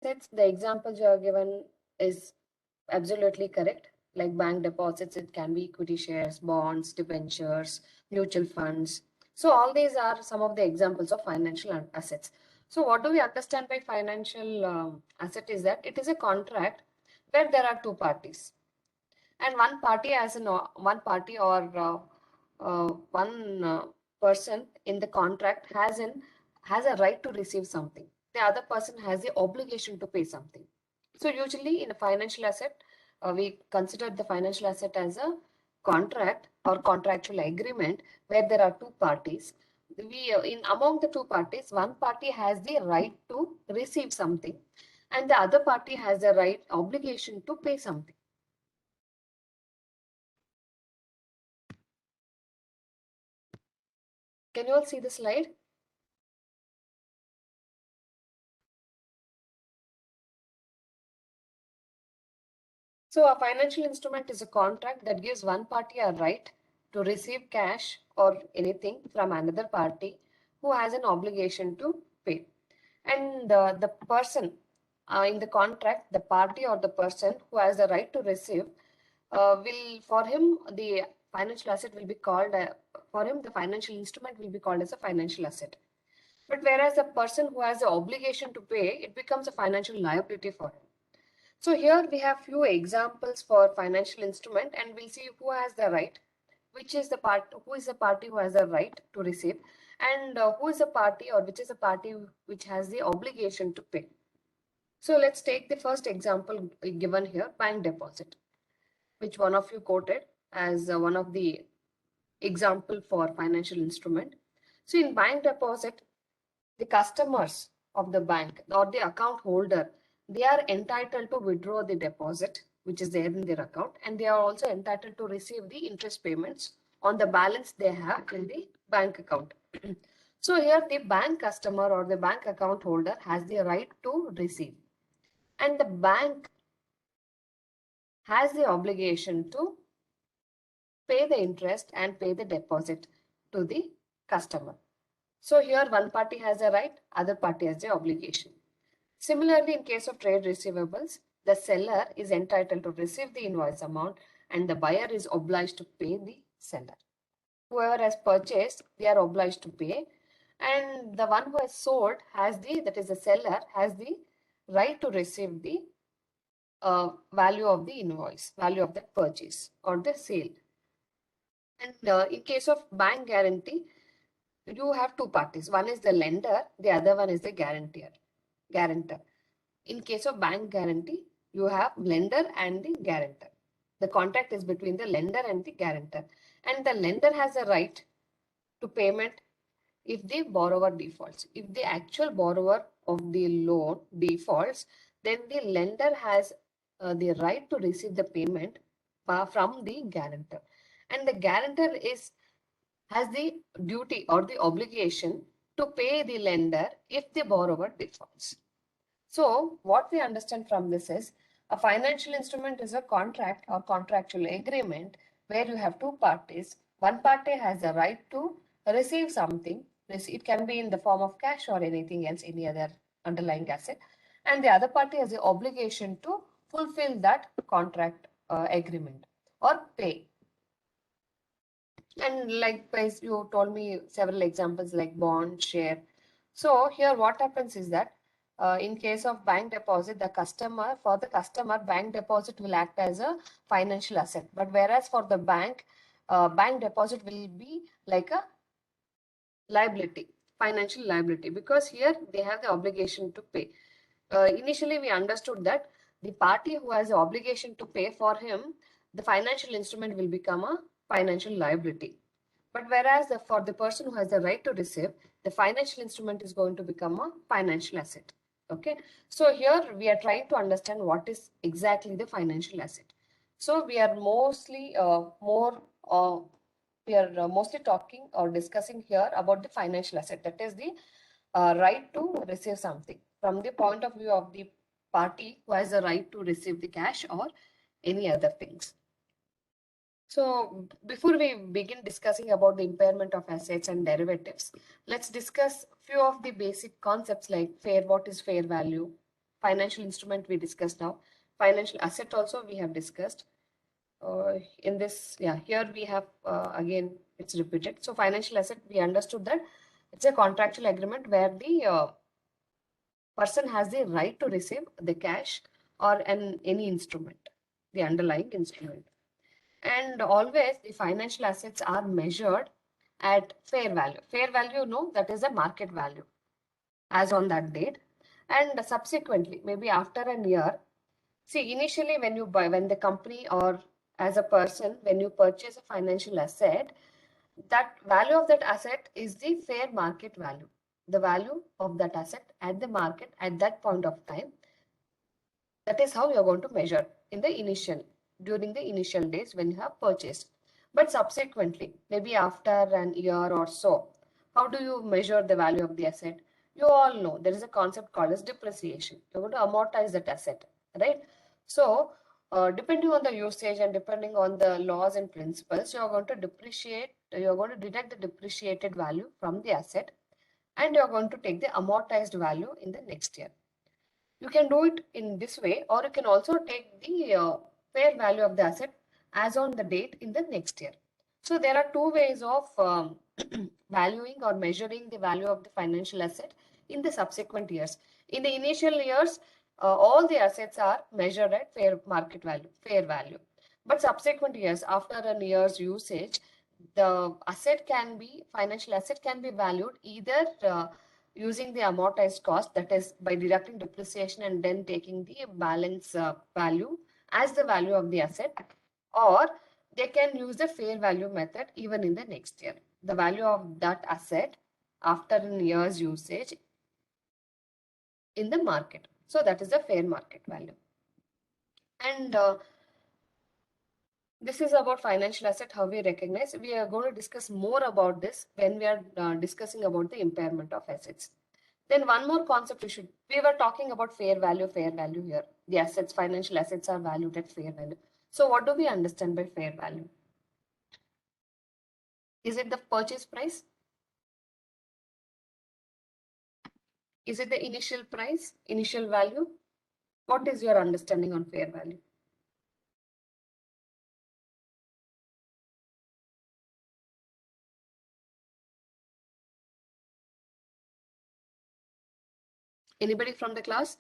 assets, the examples you are given is absolutely correct. Like bank deposits, it can be equity shares, bonds, debentures, mutual funds. So all these are some of the examples of financial assets. So what do we understand by financial asset is that it is a contract where there are two parties, and one party has one party or one person in the contract has a right to receive something. The other person has the obligation to pay something. So usually in a financial asset, we consider the financial asset as a contract or contractual agreement where there are two parties. We in among the two parties, one party has the right to receive something, and the other party has the right obligation to pay something. Can you all see the slide? So a financial instrument is a contract that gives one party a right to receive cash or anything from another party who has an obligation to pay. And the person in the contract, the party or the person who has the right to receive, for him, the financial asset will be called, for him, the financial instrument will be called as a financial asset. But whereas the person who has the obligation to pay, it becomes a financial liability for him. So here we have few examples for financial instrument, and we'll see who has the right, who is the party who has the right to receive, and who is the party or which is the party which has the obligation to pay. So let's take the first example given here, bank deposit, which one of you quoted as one of the example for financial instrument. So in bank deposit, the customers of the bank or the account holder, they are entitled to withdraw the deposit which is there in their account, and they are also entitled to receive the interest payments on the balance they have in the bank account. So here the bank customer or the bank account holder has the right to receive, and the bank has the obligation to pay the interest and pay the deposit to the customer. So here one party has a right, other party has the obligation. Similarly, in case of trade receivables, the seller is entitled to receive the invoice amount and the buyer is obliged to pay the seller. Whoever has purchased, they are obliged to pay, and the one who has sold that is the seller, has the right to receive the value of the invoice, value of the purchase or the sale. And in case of bank guarantee, you have two parties. One is the lender, the other one is the guarantor. In case of bank guarantee, you have lender and the guarantor. The contract is between the lender and the guarantor. And the lender has a right to payment if the borrower defaults. If the actual borrower of the loan defaults, then the lender has the right to receive the payment from the guarantor. And the guarantor has the duty or the obligation to pay the lender if the borrower defaults. So what we understand from this is a financial instrument is a contract or contractual agreement where you have two parties. One party has the right to receive something. It can be in the form of cash or anything else, any other underlying asset. And the other party has the obligation to fulfill that contract agreement or pay. And likewise, you told me several examples like bond, share. So here what happens is that in case of bank deposit, for the customer, bank deposit will act as a financial asset. But whereas for the bank, bank deposit will be like a liability, financial liability, because here they have the obligation to pay. Initially, we understood that the party who has the obligation to pay for him, the financial instrument will become a financial liability. But whereas for the person who has the right to receive, the financial instrument is going to become a financial asset. Okay. So here we are trying to understand what is exactly the financial asset. So we are mostly mostly talking or discussing here about the financial asset, that is the right to receive something from the point of view of the party who has the right to receive the cash or any other things. So before we begin discussing about the impairment of assets and derivatives, let's discuss few of the basic concepts like what is fair value, financial instrument we discussed now. Financial asset also we have discussed. In this, yeah, here we have again it's repeated. So financial asset, we understood that it's a contractual agreement where the person has the right to receive the cash or any instrument, the underlying instrument. And always the financial assets are measured at fair value. Fair value, no, that is the market value as on that date. And subsequently, maybe after a year, see, initially when you buy, when the company or as a person, when you purchase a financial asset, that value of that asset is the fair market value. The value of that asset at the market at that point of time. That is how you're going to measure in the initial, during the initial days when you have purchased. But subsequently, maybe after an year or so, how do you measure the value of the asset? You all know there is a concept called as depreciation. You're going to amortize that asset, right? So, depending on the usage and depending on the laws and principles, you're going to depreciate, you're going to deduct the depreciated value from the asset and you're going to take the amortized value in the next year. You can do it in this way, or you can also take the fair value of the asset as on the date in the next year. So there are two ways of valuing or measuring the value of the financial asset in the subsequent years. In the initial years, all the assets are measured at fair market value, fair value. But subsequent years, after a year's usage, the asset can be, financial asset can be valued either using the amortized cost, that is by deducting depreciation and then taking the balance value as the value of the asset, or they can use the fair value method even in the next year. The value of that asset after a year's usage in the market. So that is the fair market value. And this is about financial asset, how we recognize. We are going to discuss more about this when we are discussing about the impairment of assets. Then one more concept we were talking about fair value here. The assets, financial assets are valued at fair value. So what do we understand by fair value? Is it the purchase price? Is it the initial price, initial value? What is your understanding on fair value? Anybody from the class?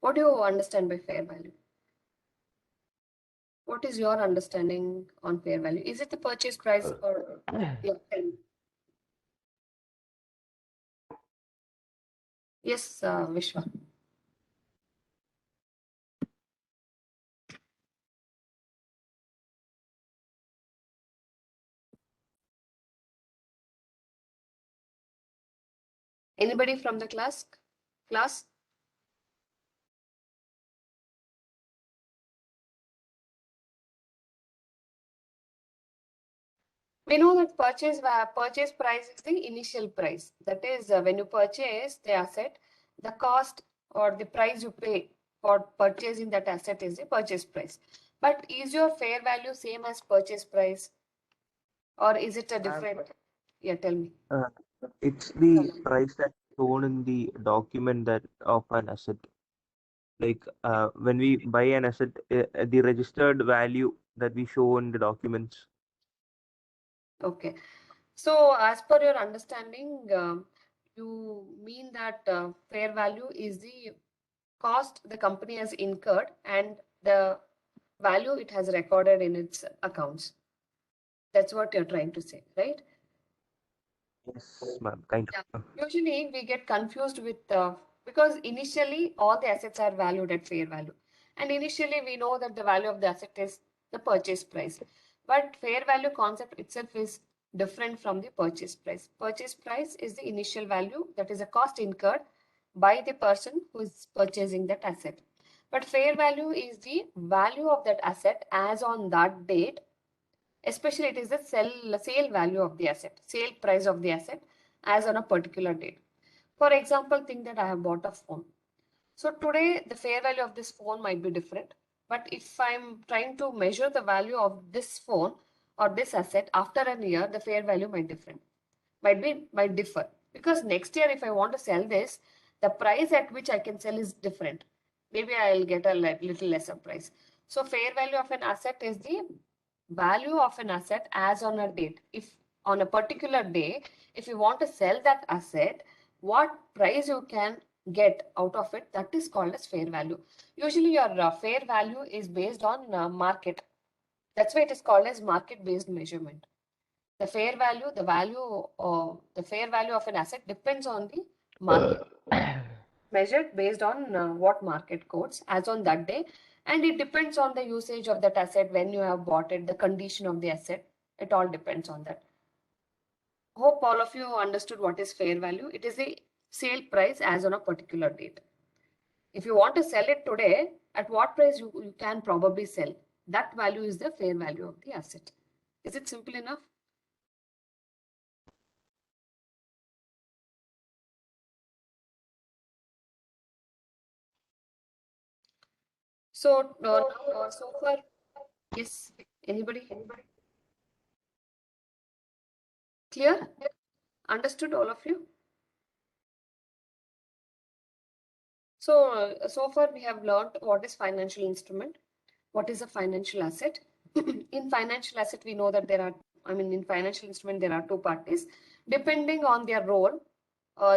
What do you understand by fair value? What is your understanding on fair value? Is it the purchase price or yeah, tell me. Yes, Vishwa. Anybody from the class? Class? We know that purchase price is the initial price. That is, when you purchase the asset, the cost or the price you pay for purchasing that asset is the purchase price. But is your fair value same as purchase price, or is it a different? Yeah, tell me. It's the price that's shown in the document that of an asset. Like when we buy an asset, the registered value that we show in the documents. Okay. So, as per your understanding, you mean that fair value is the cost the company has incurred and the value it has recorded in its accounts. That's what you're trying to say, right? Yes, ma'am. Kind Yeah. of. Usually we get confused with because initially all the assets are valued at fair value. And initially we know that the value of the asset is the purchase price. But fair value concept itself is different from the purchase price. Purchase price is the initial value, that is a cost incurred by the person who is purchasing that asset. But fair value is the value of that asset as on that date. Especially it is the sale value of the asset, sale price of the asset as on a particular date. For example, think that I have bought a phone. So today the fair value of this phone might be different. But if I'm trying to measure the value of this phone or this asset after a year, the fair value might differ. Because next year if I want to sell this, the price at which I can sell is different. maybe I'll get a little lesser price. So fair value of an asset is the value of an asset as on a date. If on a particular day, if you want to sell that asset, what price you can get out of it, that is called as fair value. Usually your fair value is based on market. That's why it is called as market based measurement. The fair value, the fair value of an asset depends on the market, measured based on what market quotes as on that day, and it depends on the usage of that asset, when you have bought it, the condition of the asset. It all depends on that. Hope all of you understood what is fair value. It is the sale price as on a particular date. If you want to sell it today, at what price you can probably sell, that value is the fair value of the asset. Is it simple enough? So now, so far, yes, anybody? Clear? Understood, all of you? So, so far we have learned what is financial instrument, what is a financial asset. In financial asset, we know that there are, in financial instrument, there are two parties. Depending on their role,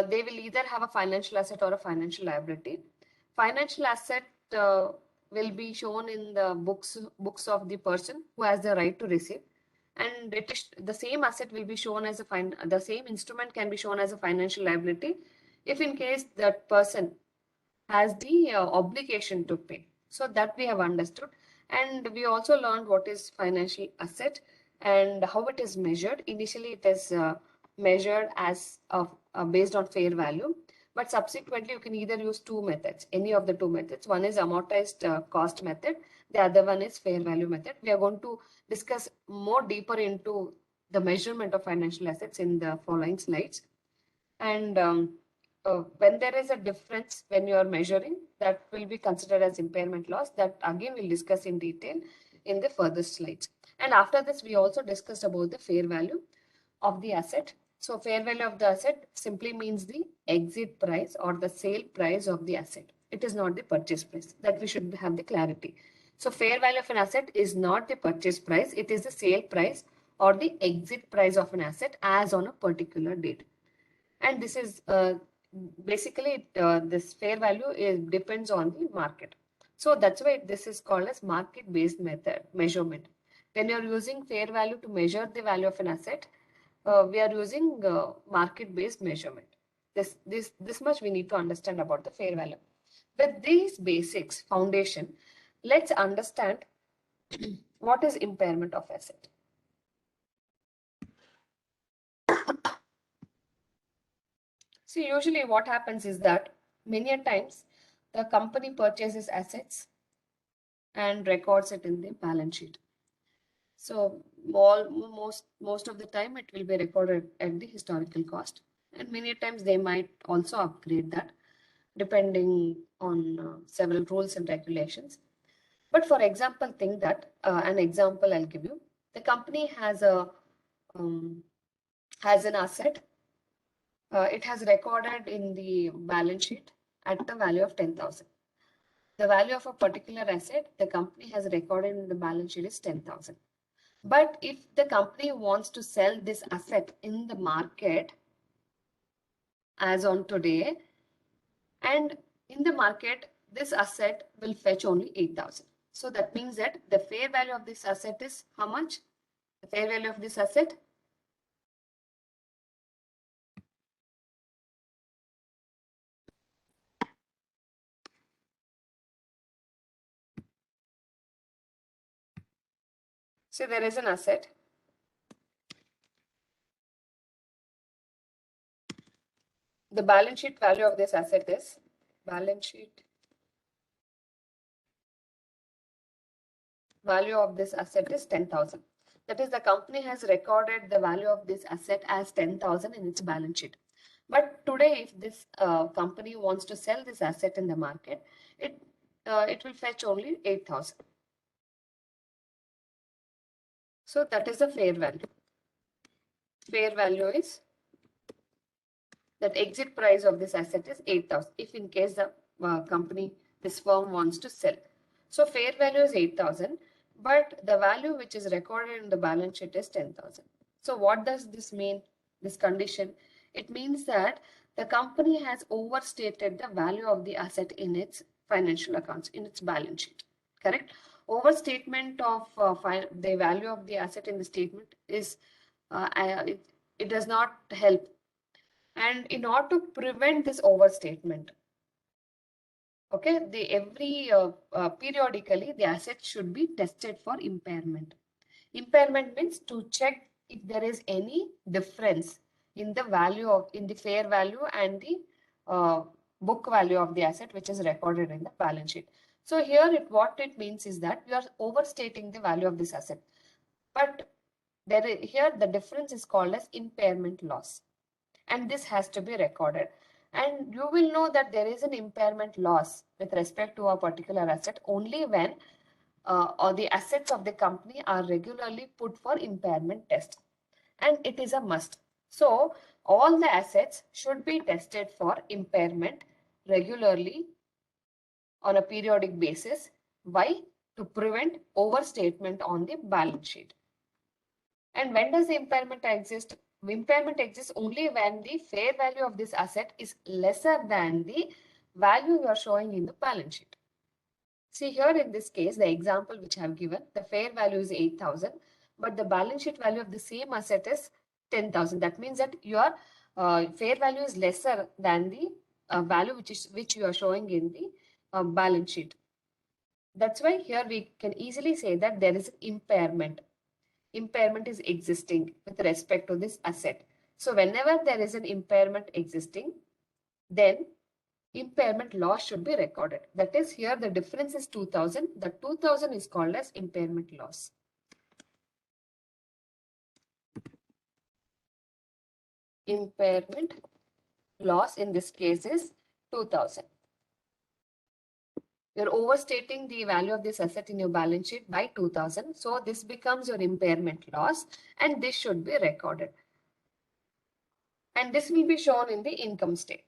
they will either have a financial asset or a financial liability. Financial asset will be shown in the books of the person who has the right to receive, and it is the same asset will be shown as the same instrument can be shown as a financial liability if in case that person has the obligation to pay. So that we have understood. And we also learned what is financial asset and how it is measured. Initially, it is measured as based on fair value. But subsequently, you can either use two methods, any of the two methods. One is amortized cost method. The other one is fair value method. We are going to discuss more deeper into the measurement of financial assets in the following slides. And when there is a difference when you are measuring, that will be considered as impairment loss. That again we'll discuss in detail in the further slides. And after this, we also discussed about the fair value of the asset. So fair value of the asset simply means the exit price or the sale price of the asset. It is not the purchase price. That we should have the clarity. So fair value of an asset is not the purchase price. It is the sale price or the exit price of an asset as on a particular date. And this is basically this fair value depends on the market. So that's why this is called as market based method measurement. When you're using fair value to measure the value of an asset, we are using market based measurement. This much we need to understand about the fair value. With these basics foundation, let's understand what is impairment of asset. See, usually what happens is that many a times the company purchases assets and records it in the balance sheet. So most of the time it will be recorded at the historical cost, and many times they might also upgrade that depending on several rules and regulations. But for example, think that an example I'll give you. The company has an asset. It has recorded in the balance sheet at the value of 10,000. The value of a particular asset the company has recorded in the balance sheet is 10,000. But if the company wants to sell this asset in the market as on today, and in the market, this asset will fetch only 8,000. So that means that the fair value of this asset is how much? The fair value of this asset? So there is an asset. The balance sheet value of this asset is balance sheet value of this asset is 10,000. That is, the company has recorded the value of this asset as 10,000 in its balance sheet. But today, if this company wants to sell this asset in the market, it will fetch only 8,000. So that is the fair value. Fair value is that exit price of this asset is 8,000. If in case the company this firm wants to sell. So fair value is 8,000, but the value which is recorded in the balance sheet is 10,000. So what does this mean, this condition? It means that the company has overstated the value of the asset in its financial accounts, in its balance sheet. Correct? Overstatement of the value of the asset in the statement is, it does not help. And in order to prevent this overstatement, okay, periodically the assets should be tested for impairment. Impairment means to check if there is any difference in the value of, in the fair value and the book value of the asset which is recorded in the balance sheet. So here what it means is that you are overstating the value of this asset, but here the difference is called as impairment loss, and this has to be recorded. And you will know that there is an impairment loss with respect to a particular asset only when or the assets of the company are regularly put for impairment test, and it is a must. So all the assets should be tested for impairment regularly on a periodic basis. Why? To prevent overstatement on the balance sheet. And when does the impairment exist? Impairment exists only when the fair value of this asset is lesser than the value you are showing in the balance sheet. See here in this case, the example which I have given, the fair value is 8,000, but the balance sheet value of the same asset is 10,000. That means that your fair value is lesser than the value which you are showing in the balance sheet. That's why here we can easily say that there is an impairment. Impairment is existing with respect to this asset. So whenever there is an impairment existing, then impairment loss should be recorded. That is, here the difference is 2,000. The 2,000 is called as impairment loss. Impairment loss in this case is 2,000. You're overstating the value of this asset in your balance sheet by 2,000. So this becomes your impairment loss, and this should be recorded. And this will be shown in the income statement.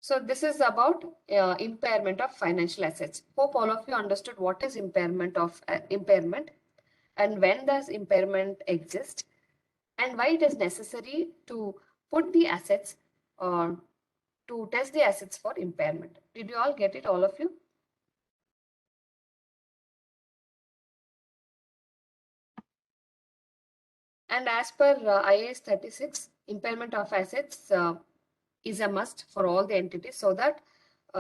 So this is about impairment of financial assets. Hope all of you understood what is impairment and when does impairment exist and why it is necessary to put the assets or to test the assets for impairment. Did you all get it, all of you? And as per IAS 36, impairment of assets is a must for all the entities so that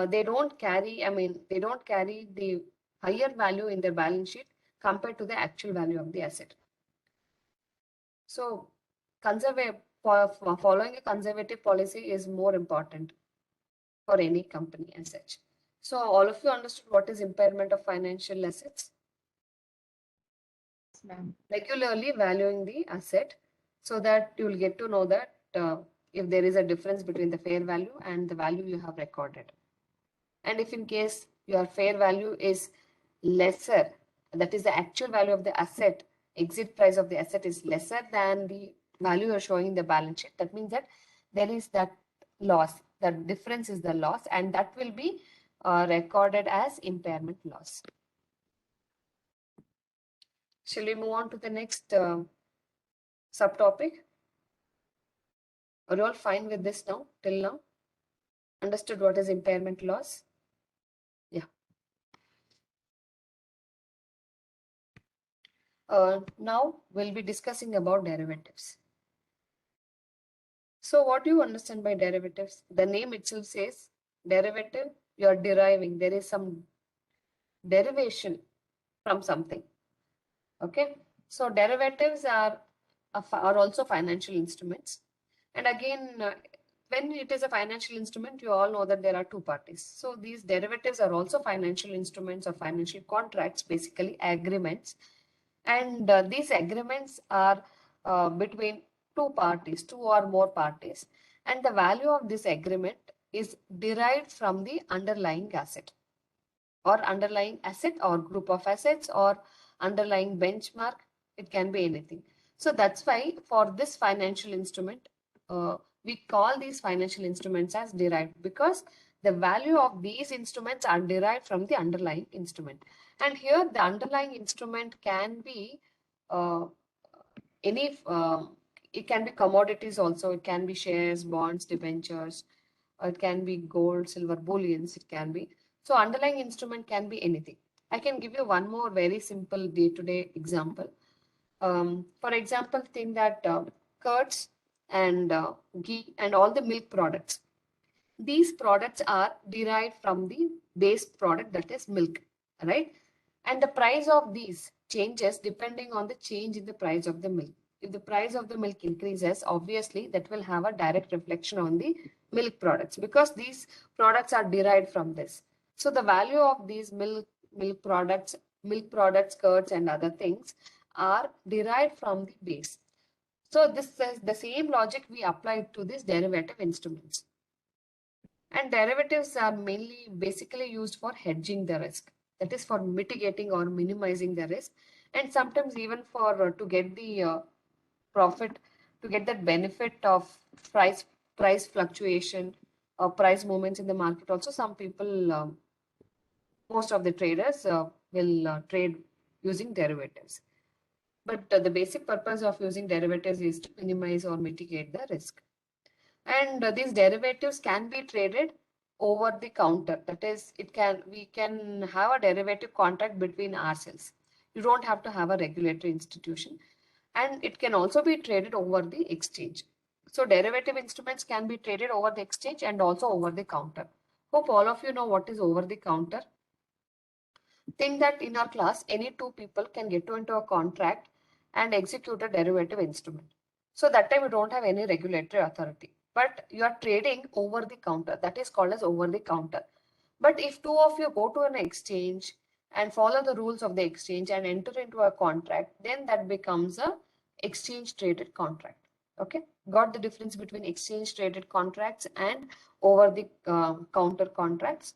they don't carry the higher value in their balance sheet compared to the actual value of the asset. So following a conservative policy is more important for any company as such. So all of you understood what is impairment of financial assets? Regularly valuing the asset so that you will get to know that if there is a difference between the fair value and the value you have recorded. And if in case your fair value is lesser, that is the actual value of the asset, exit price of the asset is lesser than the value you're showing in the balance sheet, that means that there is that loss, that difference is the loss, and that will be recorded as impairment loss. Shall we move on to the next subtopic? Are you all fine with this now, till now? Understood what is impairment loss? Yeah. Now we'll be discussing about derivatives. So what do you understand by derivatives? The name itself says derivative, you are deriving. There is some derivation from something. Okay. So derivatives are also financial instruments. And again, when it is a financial instrument, you all know that there are two parties. So these derivatives are also financial instruments or financial contracts, basically agreements. And these agreements are between two parties, two or more parties. And the value of this agreement is derived from the underlying asset or group of assets or underlying benchmark. It can be anything. So that's why for this financial instrument, we call these financial instruments as derived, because The value of these instruments are derived from the underlying instrument. And here the underlying instrument can be any, it can be commodities also, it can be shares, bonds, debentures, or it can be gold, silver, bullions, it can be. So underlying instrument can be anything. I can give you one more very simple day-to-day example. For example, think that curds and ghee and all the milk products. These products are derived from the base product, that is milk, right? And the price of these changes depending on the change in the price of the milk. If the price of the milk increases, obviously that will have a direct reflection on the milk products because these products are derived from this. So the value of these milk products, curds and other things are derived from the base. So this is the same logic we apply to these derivative instruments. And derivatives are mainly basically used for hedging the risk. That is for mitigating or minimizing the risk. And sometimes even for to get the profit, to get that benefit of price fluctuation or price movements in the market. Also, some people, most of the traders will trade using derivatives. But the basic purpose of using derivatives is to minimize or mitigate the risk. And these derivatives can be traded over the counter. That is, we can have a derivative contract between ourselves. You don't have to have a regulatory institution. And it can also be traded over the exchange. So derivative instruments can be traded over the exchange and also over the counter. Hope all of you know what is over the counter. Think that in our class, any two people can get into a contract and execute a derivative instrument. So that time you don't have any regulatory authority, but you are trading over the counter. That is called as over the counter. But if two of you go to an exchange and follow the rules of the exchange and enter into a contract, then that becomes a exchange traded contract. Okay, got the difference between exchange traded contracts and over the counter contracts.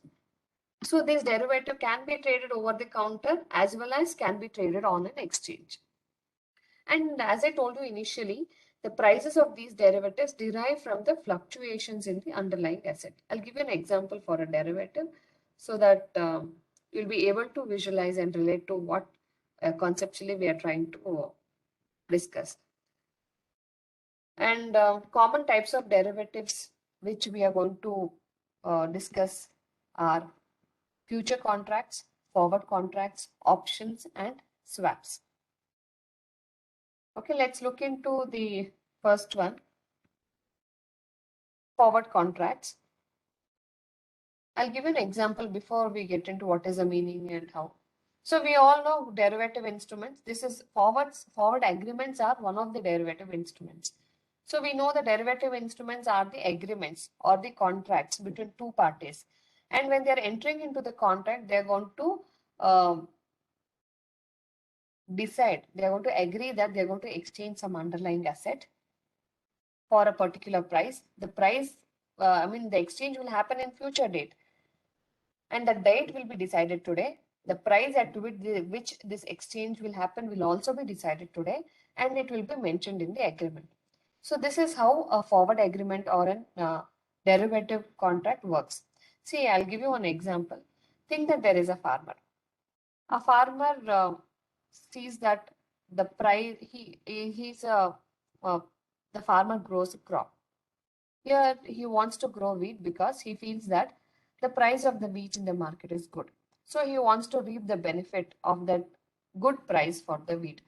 So this derivative can be traded over the counter as well as can be traded on an exchange. And as I told you initially, the prices of these derivatives derive from the fluctuations in the underlying asset. I'll give you an example for a derivative so that you'll be able to visualize and relate to what conceptually we are trying to discuss. And common types of derivatives which we are going to discuss are future contracts, forward contracts, options, and swaps. Okay, let's look into the first one, forward contracts. I'll give you an example before we get into what is the meaning and how. So we all know derivative instruments. This is forward agreements are one of the derivative instruments. So we know the derivative instruments are the agreements or the contracts between two parties. And when they're entering into the contract, they're going to decide, they're going to agree that they're going to exchange some underlying asset for a particular price. The price, the exchange will happen in future date. And the date will be decided today. The price at which this exchange will happen will also be decided today, and it will be mentioned in the agreement. So this is how a forward agreement or a derivative contract works. See, I'll give you an example. Think that there is a farmer. A farmer sees that the price, the farmer grows a crop. Here he wants to grow wheat because he feels that the price of the wheat in the market is good. So he wants to reap the benefit of that good price for the wheat.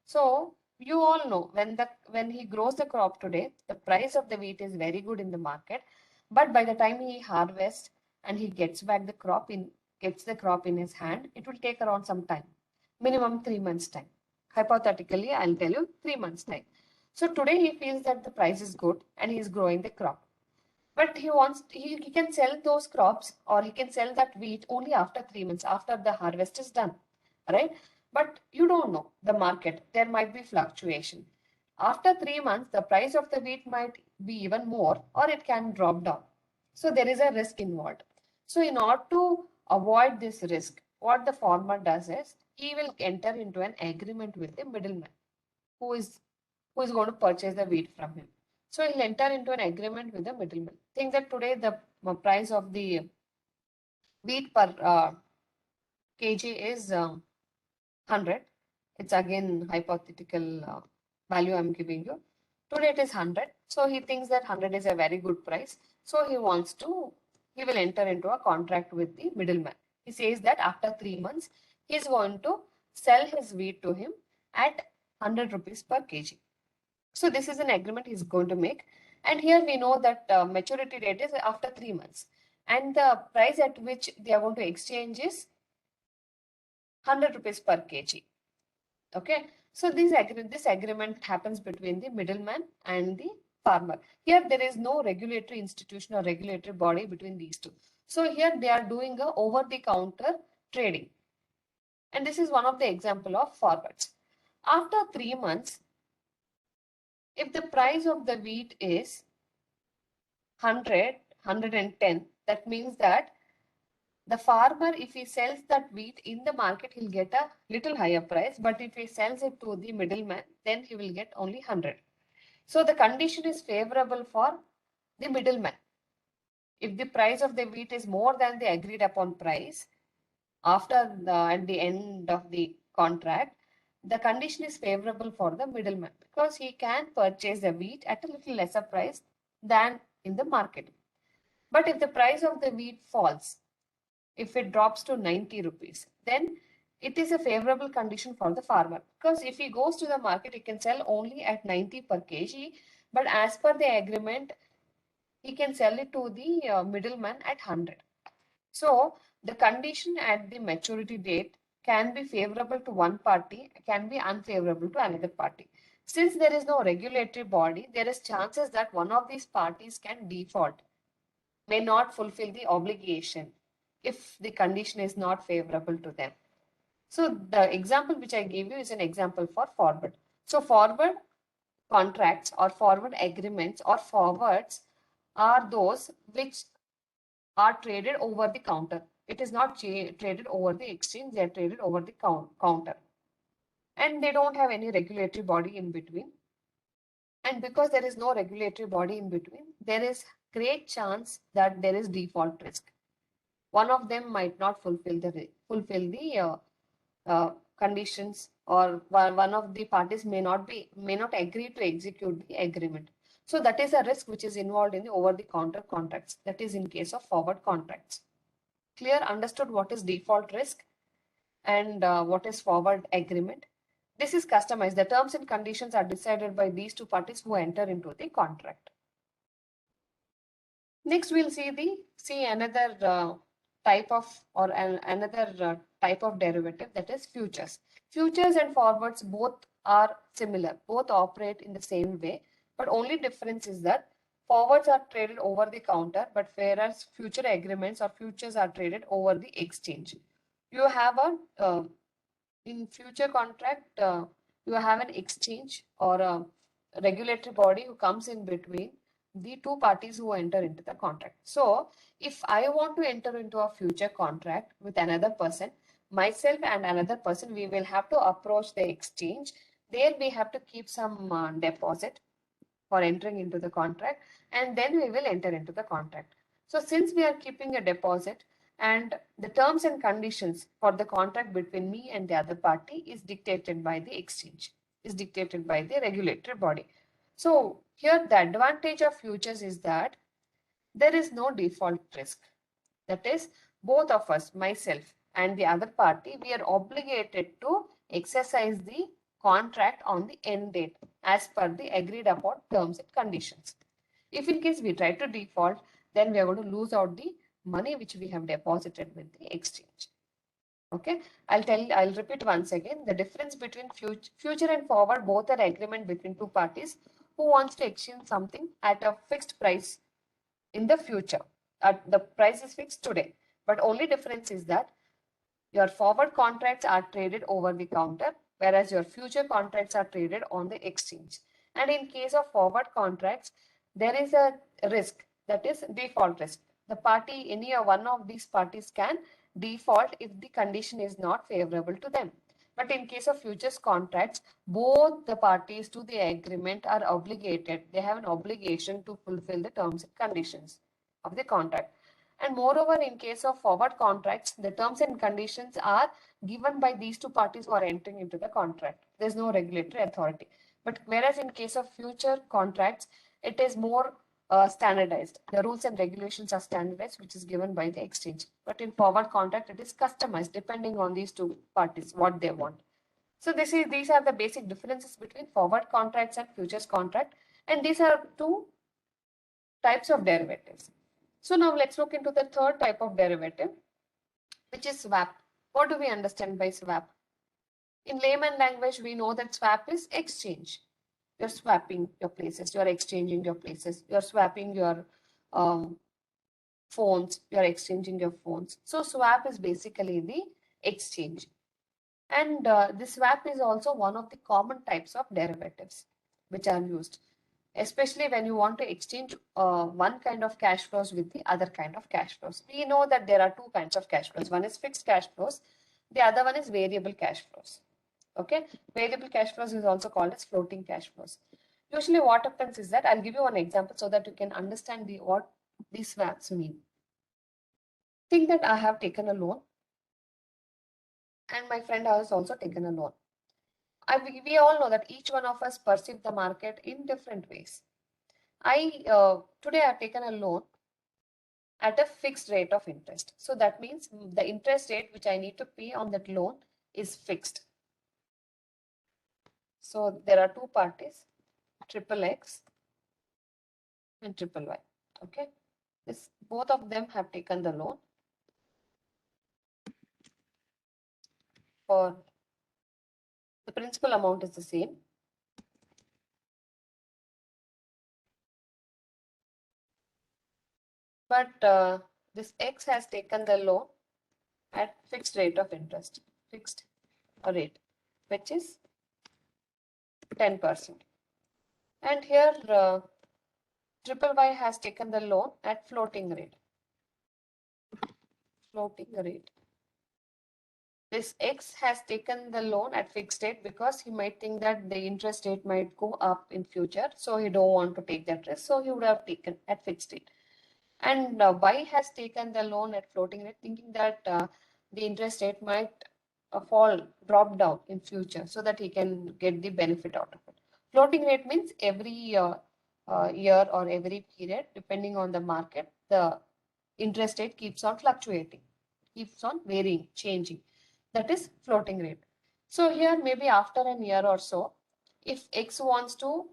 So you all know when he grows the crop today, the price of the wheat is very good in the market. But by the time he harvests and he gets the crop in his hand, it will take around some time, minimum 3 months time. Hypothetically, I'll tell you 3 months time. So today he feels that the price is good and he is growing the crop. But he can sell those crops or he can sell that wheat only after 3 months, after the harvest is done, right? But you don't know the market. There might be fluctuation. After 3 months, the price of the wheat might be even more or it can drop down. So there is a risk involved. So in order to avoid this risk, what the farmer does is he will enter into an agreement with the middleman who is going to purchase the wheat from him. So he'll enter into an agreement with the middleman. Think that today the price of the wheat per kg is 100. It's again hypothetical value I'm giving you. Today it is 100. So he thinks that 100 is a very good price. So he will enter into a contract with the middleman. He says that after 3 months, he is going to sell his wheat to him at 100 rupees per kg. So this is an agreement he's going to make. And here we know that maturity date is after 3 months. And the price at which they are going to exchange is 100 rupees per kg. Okay. So this agreement happens between the middleman and the farmer. Here there is no regulatory institution or regulatory body between these two. So here they are doing a over-the-counter trading. And this is one of the example of forwards. After 3 months, if the price of the wheat is 100, 110, that means that the farmer, if he sells that wheat in the market, he'll get a little higher price. But if he sells it to the middleman, then he will get only 100. So the condition is favorable for the middleman. If the price of the wheat is more than the agreed upon price at the end of the contract, the condition is favorable for the middleman because he can purchase the wheat at a little lesser price than in the market. But if the price of the wheat falls, if it drops to 90 rupees, then it is a favorable condition for the farmer because if he goes to the market, he can sell only at 90 per kg. But as per the agreement, he can sell it to the middleman at 100. So the condition at the maturity date can be favorable to one party, can be unfavorable to another party. Since there is no regulatory body, there is chances that one of these parties can default, may not fulfill the obligation if the condition is not favorable to them. So the example which I gave you is an example for forward. So forward contracts or forward agreements or forwards are those which are traded over the counter. It is not traded over the exchange, they are traded over the counter. And they don't have any regulatory body in between. And because there is no regulatory body in between, there is great chance that there is default risk. One of them might not fulfill the conditions, or one of the parties may not agree to execute the agreement. So that is a risk which is involved in the over the counter contracts. That is in case of forward contracts. Clear? Understood what is default risk and what is forward agreement? This is customized. The terms and conditions are decided by these two parties who enter into the contract. Next, we'll see another type of another type of derivative, that is futures. Futures and forwards both are similar. Both operate in the same way, but only difference is that forwards are traded over the counter, but whereas future agreements or futures are traded over the exchange. You have a in future contract, you have an exchange or a regulatory body who comes in between the two parties who enter into the contract. So if I want to enter into a future contract with another person, myself and another person, we will have to approach the exchange. There we have to keep some deposit for entering into the contract, and then we will enter into the contract. So since we are keeping a deposit, and the terms and conditions for the contract between me and the other party is dictated by the exchange, is dictated by the regulatory body. So here the advantage of futures is that there is no default risk. That is, both of us, myself and the other party, we are obligated to exercise the contract on the end date as per the agreed upon terms and conditions. If in case we try to default, then we are going to lose out the money which we have deposited with the exchange. Okay, I'll repeat once again. The difference between future and forward, both are agreement between two parties who wants to exchange something at a fixed price in the future. The price is fixed today, but only difference is that your forward contracts are traded over the counter, whereas your future contracts are traded on the exchange. And in case of forward contracts, there is a risk, that is default risk. The party, any one of these parties can default if the condition is not favorable to them. But in case of futures contracts, both the parties to the agreement are obligated. They have an obligation to fulfill the terms and conditions. of the contract. And moreover, in case of forward contracts, the terms and conditions are given by these two parties who are entering into the contract. There's no regulatory authority. But whereas in case of future contracts, it is more standardized. The rules and regulations are standardized, which is given by the exchange. But in forward contract, it is customized depending on these two parties, what they want. So these are the basic differences between forward contracts and futures contract. And these are two types of derivatives. So now let's look into the third type of derivative, which is swap. What do we understand by swap? In layman language, we know that swap is exchange. You're swapping your places, you're exchanging your places, you're swapping your phones, you're exchanging your phones. So swap is basically the exchange. And the swap is also one of the common types of derivatives which are used, especially when you want to exchange one kind of cash flows with the other kind of cash flows. We know that there are two kinds of cash flows. One is fixed cash flows. The other one is variable cash flows. Okay. Variable cash flows is also called as floating cash flows. Usually what happens is that I'll give you one example so that you can understand what these swaps mean. Think that I have taken a loan and my friend has also taken a loan. We all know that each one of us perceive the market in different ways. Today I've taken a loan at a fixed rate of interest. So that means the interest rate which I need to pay on that loan is fixed. So there are two parties, triple X and triple Y. Okay. Both of them have taken the loan for the principal amount is the same. But this X has taken the loan at fixed rate of interest, fixed rate, which is 10%. And here triple Y has taken the loan at floating rate. This X has taken the loan at fixed rate because he might think that the interest rate might go up in future. So he don't want to take that risk. So he would have taken at fixed rate. And Y has taken the loan at floating rate thinking that the interest rate might drop down in future so that he can get the benefit out of it. Floating rate means every year or every period, depending on the market, the interest rate keeps on fluctuating, keeps on varying, changing. That is floating rate. So here maybe after a year or so, if X wants to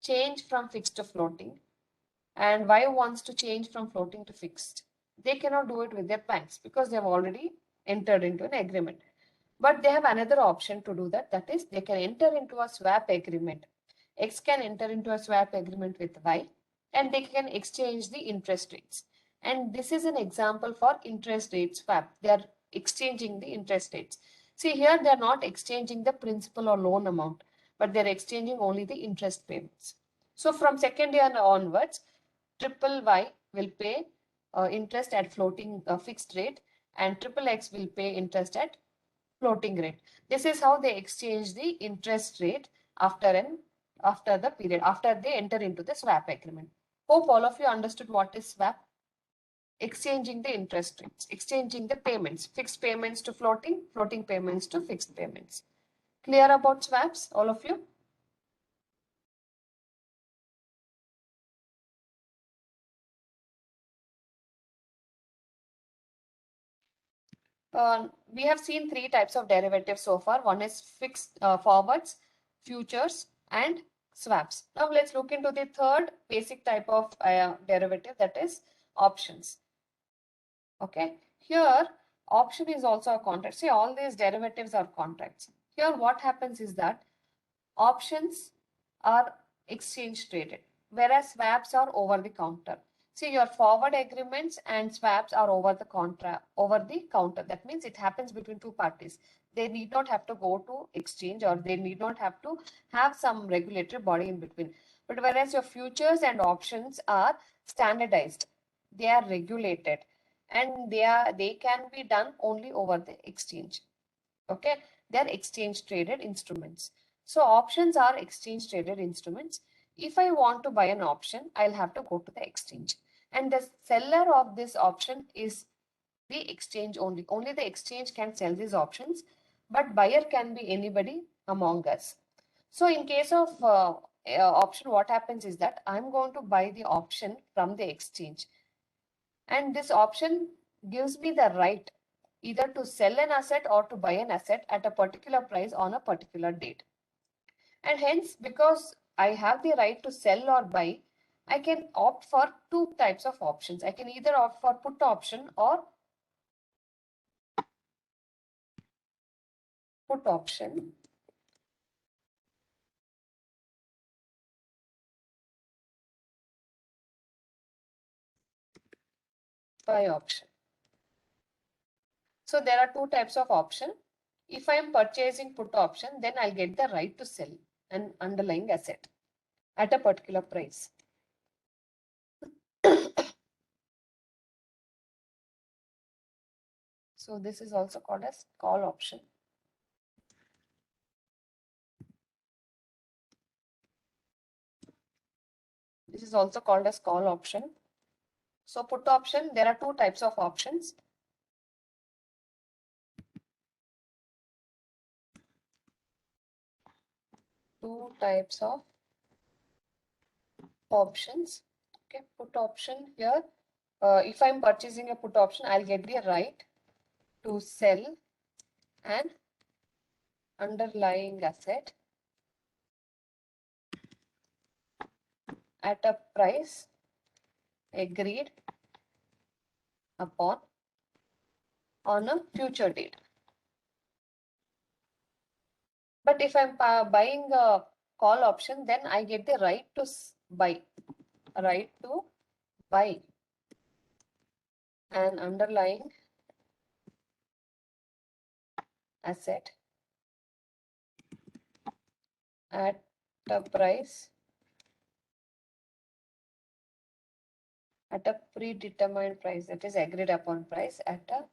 change from fixed to floating and Y wants to change from floating to fixed, they cannot do it with their banks because they have already entered into an agreement. But they have another option to do that. That is, they can enter into a swap agreement. X can enter into a swap agreement with Y and they can exchange the interest rates. And this is an example for interest rate swap. They are exchanging the interest rates. See here, they are not exchanging the principal or loan amount, but they are exchanging only the interest payments. So from second year onwards, triple Y will pay interest at floating fixed rate and triple X will pay interest at floating rate. This is how they exchange the interest rate after the period, after they enter into the swap agreement. Hope all of you understood what is swap. Exchanging the interest rates, exchanging the payments, fixed payments to floating, floating payments to fixed payments. Clear about swaps, all of you? We have seen three types of derivatives so far. One is fixed forwards, futures, and swaps. Now let's look into the third basic type of derivative, that is options. Okay, here option is also a contract. See, all these derivatives are contracts. Here what happens is that options are exchange traded, whereas swaps are over the counter. See, your forward agreements and swaps are over the counter. That means it happens between two parties. They need not have to go to exchange or they need not have to have some regulatory body in between. But whereas your futures and options are standardized, they are regulated and they can be done only over the exchange. Okay, they are exchange traded instruments. So options are exchange traded instruments. If I want to buy an option, I'll have to go to the exchange. And the seller of this option is the exchange only. Only the exchange can sell these options, but buyer can be anybody among us. So in case of option, what happens is that I'm going to buy the option from the exchange, and this option gives me the right either to sell an asset or to buy an asset at a particular price on a particular date. And hence, because I have the right to sell or buy, I can opt for two types of options. I can either opt for put option or put option, buy option. So there are two types of option. If I am purchasing put option, then I'll get the right to sell an underlying asset at a particular price. So this is also called as call option. This is also called as call option. So put option, there are two types of options. Two types of options. Okay, put option here. If I'm purchasing a put option, I'll get the right to sell an underlying asset at a price agreed upon on a future date. But if I'm buying a call option, then I get the right to buy, right to buy an underlying asset at a price, at a predetermined price, that is agreed upon price, at a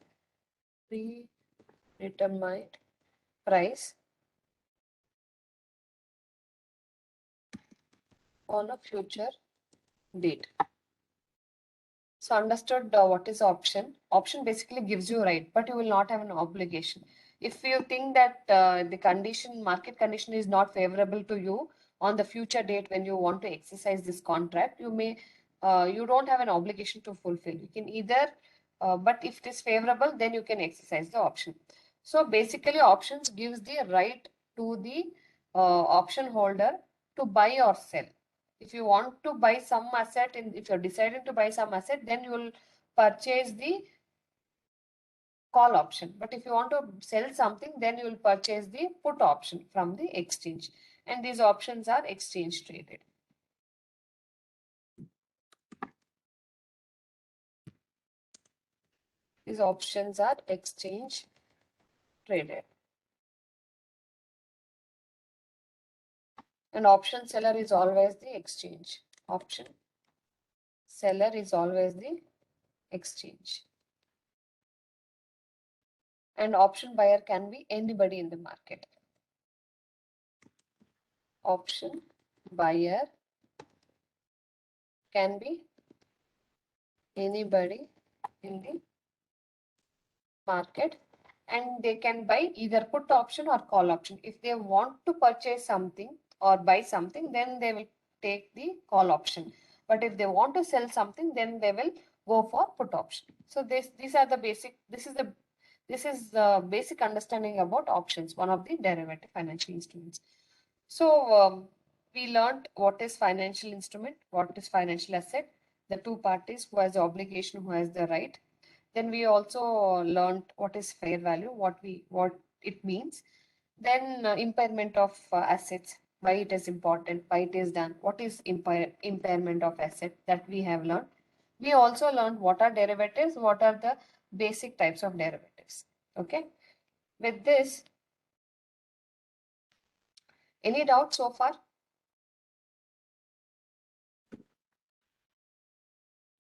predetermined price on a future date. So understood what is option. Option basically gives you right, but you will not have an obligation. If you think that the condition, market condition is not favorable to you on the future date when you want to exercise this contract, you don't have an obligation to fulfill. You can either, but if it is favorable, then you can exercise the option. So basically options gives the right to the option holder to buy or sell. If you want to buy some asset, and if you're deciding to buy some asset, then you will purchase the call option. But if you want to sell something, then you will purchase the put option from the exchange. And these options are exchange traded. These options are exchange traded. And option seller is always the exchange. Option seller is always the exchange. And option buyer can be anybody in the market. Option buyer can be anybody in the market, and they can buy either put option or call option. If they want to purchase something or buy something, then they will take the call option. But if they want to sell something, then they will go for put option. So these are the basic, this is the basic understanding about options, one of the derivative financial instruments. So we learned what is financial instrument, what is financial asset, the two parties, who has the obligation, who has the right. Then we also learned what is fair value, what it means. Then impairment of assets, why it is important, why it is done, what is impairment of asset, that we have learned. We also learned what are derivatives, what are the basic types of derivatives. Okay. With this, any doubt so far?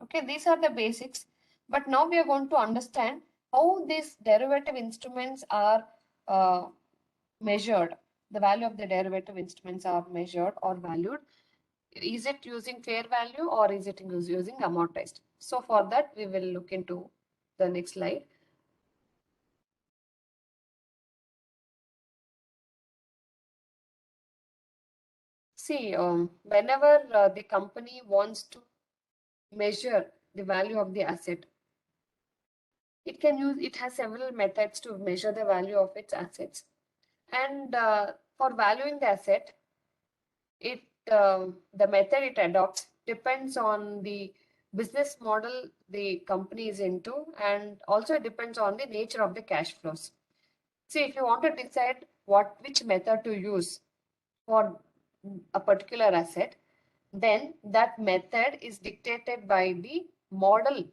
Okay, these are the basics. But now we are going to understand how these derivative instruments are measured. The value of the derivative instruments are measured or valued. Is it using fair value or is it using amortized? So for that, we will look into the next slide. See, whenever the company wants to measure the value of the asset, it has several methods to measure the value of its assets. And for valuing the asset, the method it adopts depends on the business model the company is into, and also it depends on the nature of the cash flows. See, if you want to decide which method to use for a particular asset, then that method is dictated by the model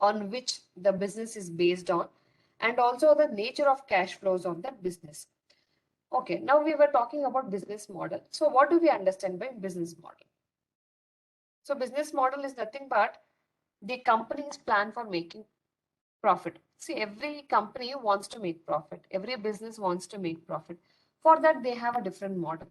on which the business is based on, and also the nature of cash flows of that business. Okay, now we were talking about business model. So what do we understand by business model? So business model is nothing but the company's plan for making profit. See, every company wants to make profit. Every business wants to make profit. For that, they have a different model.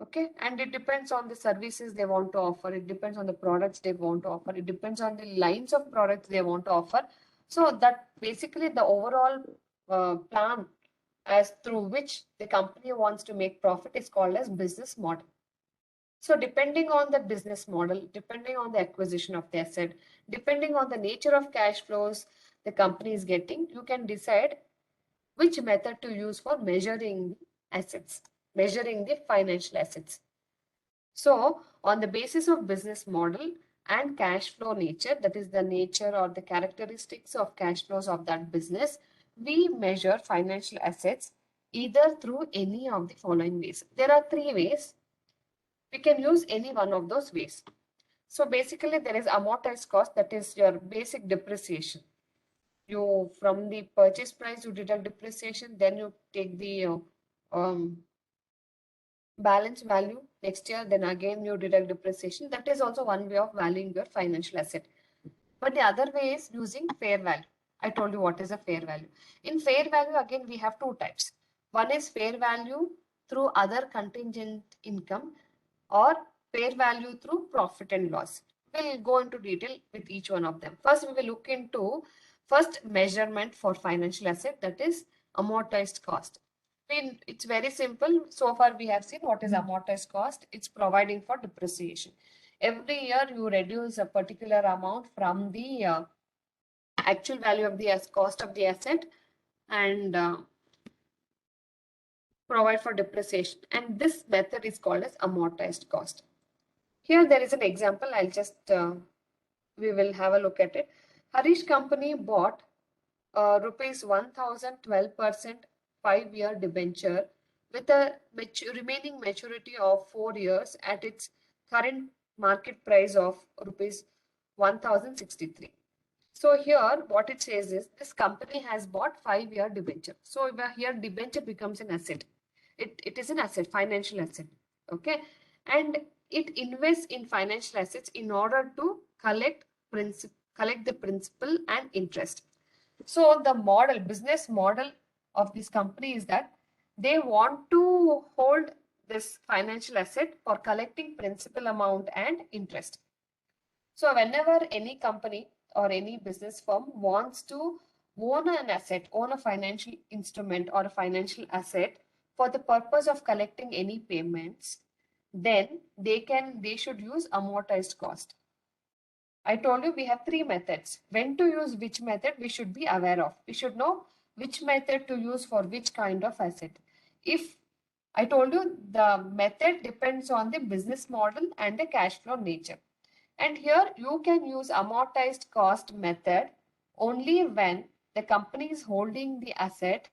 Okay, and it depends on the services they want to offer. It depends on the products they want to offer. It depends on the lines of products they want to offer. So that basically the overall plan as through which the company wants to make profit is called as business model. So depending on the business model, depending on the acquisition of the asset, depending on the nature of cash flows the company is getting, you can decide which method to use for measuring assets, measuring the financial assets. So on the basis of business model and cash flow nature, that is the nature or the characteristics of cash flows of that business, we measure financial assets either through any of the following ways. There are three ways. We can use any one of those ways. So basically there is amortized cost, that is your basic depreciation. You from the purchase price you deduct depreciation, then you take the balance value next year, then again you deduct depreciation. That is also one way of valuing your financial asset. But the other way is using fair value. I told you what is a fair value. In fair value, again, we have two types. One is fair value through other contingent income, or fair value through profit and loss. We'll go into detail with each one of them. First, we will look into first measurement for financial asset, that is amortized cost. It's very simple. So far, we have seen what is amortized cost. It's providing for depreciation. Every year, you reduce a particular amount from the actual value of the cost of the asset and provide for depreciation. And this method is called as amortized cost. Here there is an example. I'll just, we will have a look at it. Harish company bought rupees 1,012% 5-year debenture with a remaining maturity of 4 years at its current market price of rupees 1,063. So here what it says is this company has bought 5-year debenture. So here debenture becomes an asset. It is an asset, financial asset. Okay. And it invests in financial assets in order to collect the principal and interest. So the business model of this company is that they want to hold this financial asset for collecting principal amount and interest. So whenever any company or any business firm wants to own an asset, own a financial instrument or a financial asset for the purpose of collecting any payments, then they should use amortized cost. I told you we have three methods. When to use which method we should be aware of. We should know which method to use for which kind of asset. If I told you the method depends on the business model and the cash flow nature. And here you can use amortized cost method only when the company is holding the asset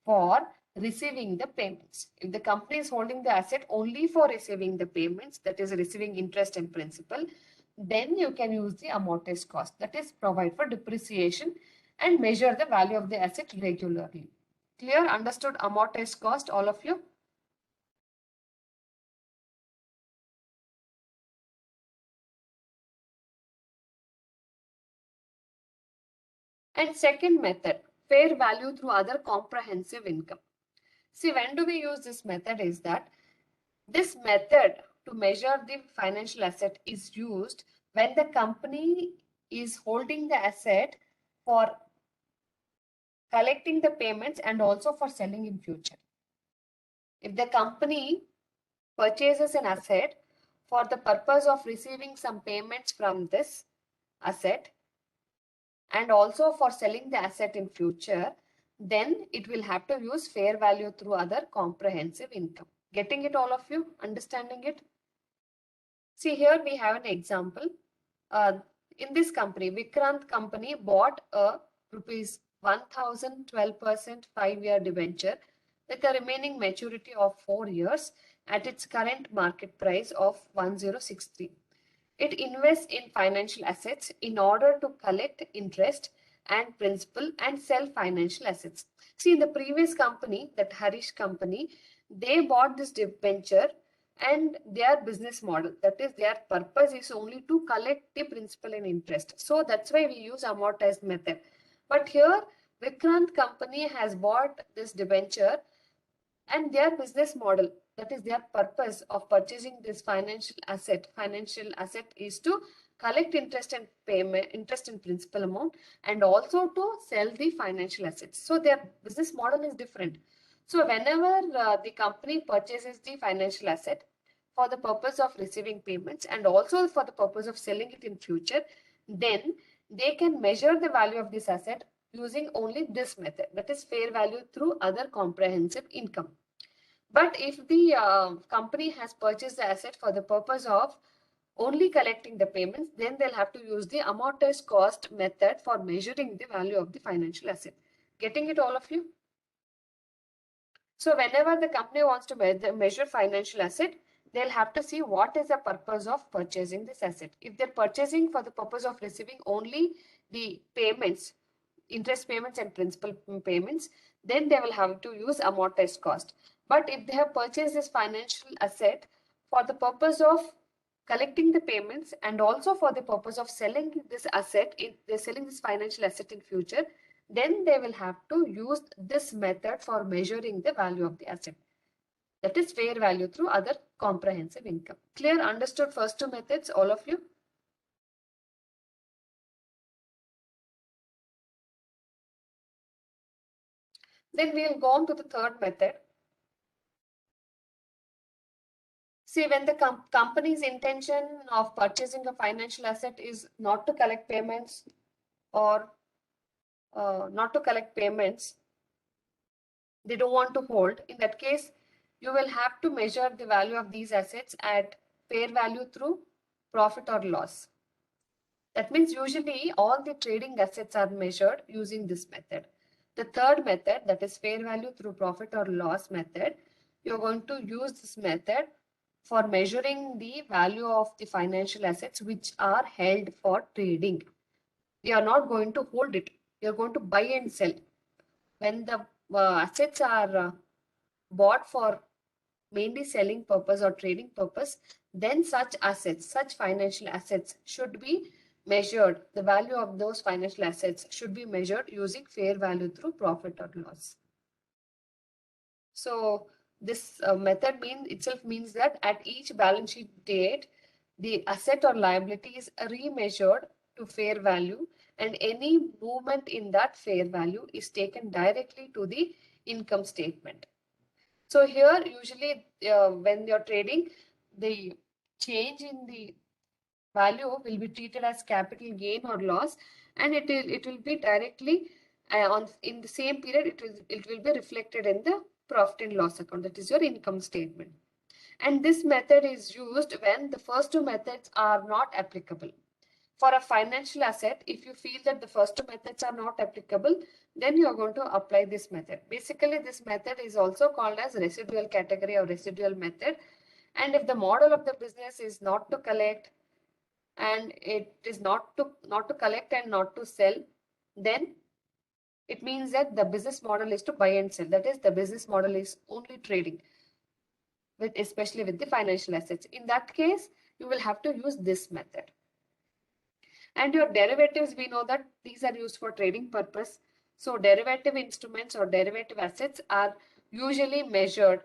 for receiving the payments. If the company is holding the asset only for receiving the payments, that is receiving interest and principal, then you can use the amortized cost, that is provide for depreciation and measure the value of the asset regularly. Clear? Understood amortized cost, all of you? And second method, fair value through other comprehensive income. See, when do we use this method is that this method to measure the financial asset is used when the company is holding the asset for collecting the payments and also for selling in future. If the company purchases an asset for the purpose of receiving some payments from this asset and also for selling the asset in future, then it will have to use fair value through other comprehensive income. Getting it, all of you? Understanding it? See, here we have an example. In this company, Vikrant company bought a rupees 1012% 5-year debenture with a remaining maturity of 4 years at its current market price of 1063. It invests in financial assets in order to collect interest and principal and sell financial assets. See, in the previous company, that Harish company, they bought this debenture and their business model, that is their purpose is only to collect the principal and interest. So that's why we use amortized method. But here Vikrant company has bought this debenture and their business model, that is their purpose of purchasing this financial asset is to collect interest and payment, interest and principal amount, and also to sell the financial assets. So their business model is different. So whenever the company purchases the financial asset for the purpose of receiving payments and also for the purpose of selling it in future, then they can measure the value of this asset using only this method, that is fair value through other comprehensive income. But if the company has purchased the asset for the purpose of only collecting the payments, then they'll have to use the amortized cost method for measuring the value of the financial asset. Getting it, all of you? So whenever the company wants to measure financial asset, they'll have to see what is the purpose of purchasing this asset. If they're purchasing for the purpose of receiving only the payments, interest payments and principal payments, then they will have to use amortized cost. But if they have purchased this financial asset for the purpose of collecting the payments and also for the purpose of selling this asset, they're selling this financial asset in future, then they will have to use this method for measuring the value of the asset. That is fair value through other comprehensive income. Clear? Understood first two methods, all of you? Then we'll go on to the third method. See, when the company's intention of purchasing a financial asset is not to collect payments or they don't want to hold. In that case, you will have to measure the value of these assets at fair value through profit or loss. That means usually all the trading assets are measured using this method. The third method, that is fair value through profit or loss method, you're going to use this method for measuring the value of the financial assets which are held for trading. You are not going to hold it. You're going to buy and sell. When the assets are bought for mainly selling purpose or trading purpose, then such assets, such financial assets should be measured. The value of those financial assets should be measured using fair value through profit or loss. So this method means that at each balance sheet date, the asset or liability is remeasured to fair value, and any movement in that fair value is taken directly to the income statement. So here usually when you're trading, the change in the value will be treated as capital gain or loss, and it will be directly in the same period it will be reflected in the profit and loss account, that is your income statement. And this method is used when the first two methods are not applicable. For a financial asset, if you feel that the first two methods are not applicable, then you are going to apply this method. Basically, this method is also called as residual category or residual method. And if the model of the business is not to collect and it is not to collect and not to sell, then it means that the business model is to buy and sell. That is, the business model is only trading, especially with the financial assets. In that case, you will have to use this method. And your derivatives, we know that these are used for trading purpose. So derivative instruments or derivative assets are usually measured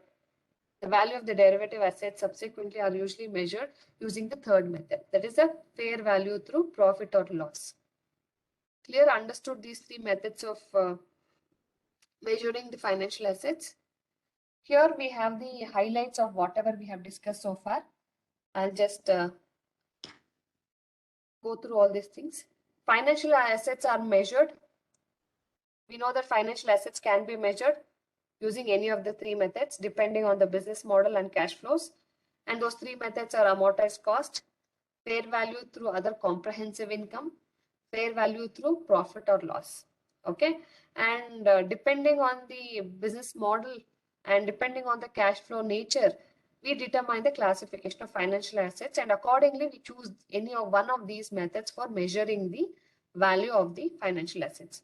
The value of the derivative assets subsequently are usually measured using the third method, that is the fair value through profit or loss. Clear? Understood these three methods of measuring the financial assets? Here we have the highlights of whatever we have discussed so far. I'll just go through all these things. Financial assets are measured. We know that financial assets can be measured using any of the three methods depending on the business model and cash flows. And those three methods are amortized cost, fair value through other comprehensive income, fair value through profit or loss. Okay. And depending on the business model and depending on the cash flow nature, we determine the classification of financial assets, and accordingly we choose any of one of these methods for measuring the value of the financial assets.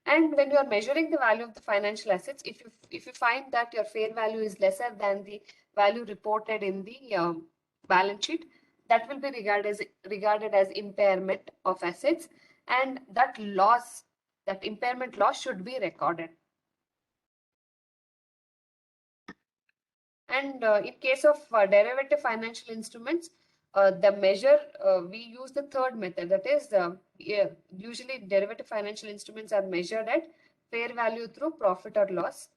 And when you are measuring the value of the financial assets, if you find that your fair value is lesser than the value reported in the balance sheet, that will be regarded as impairment of assets, and that impairment loss should be recorded. And in case of derivative financial instruments, the measure, we use the third method. That is, usually derivative financial instruments are measured at fair value through profit or loss.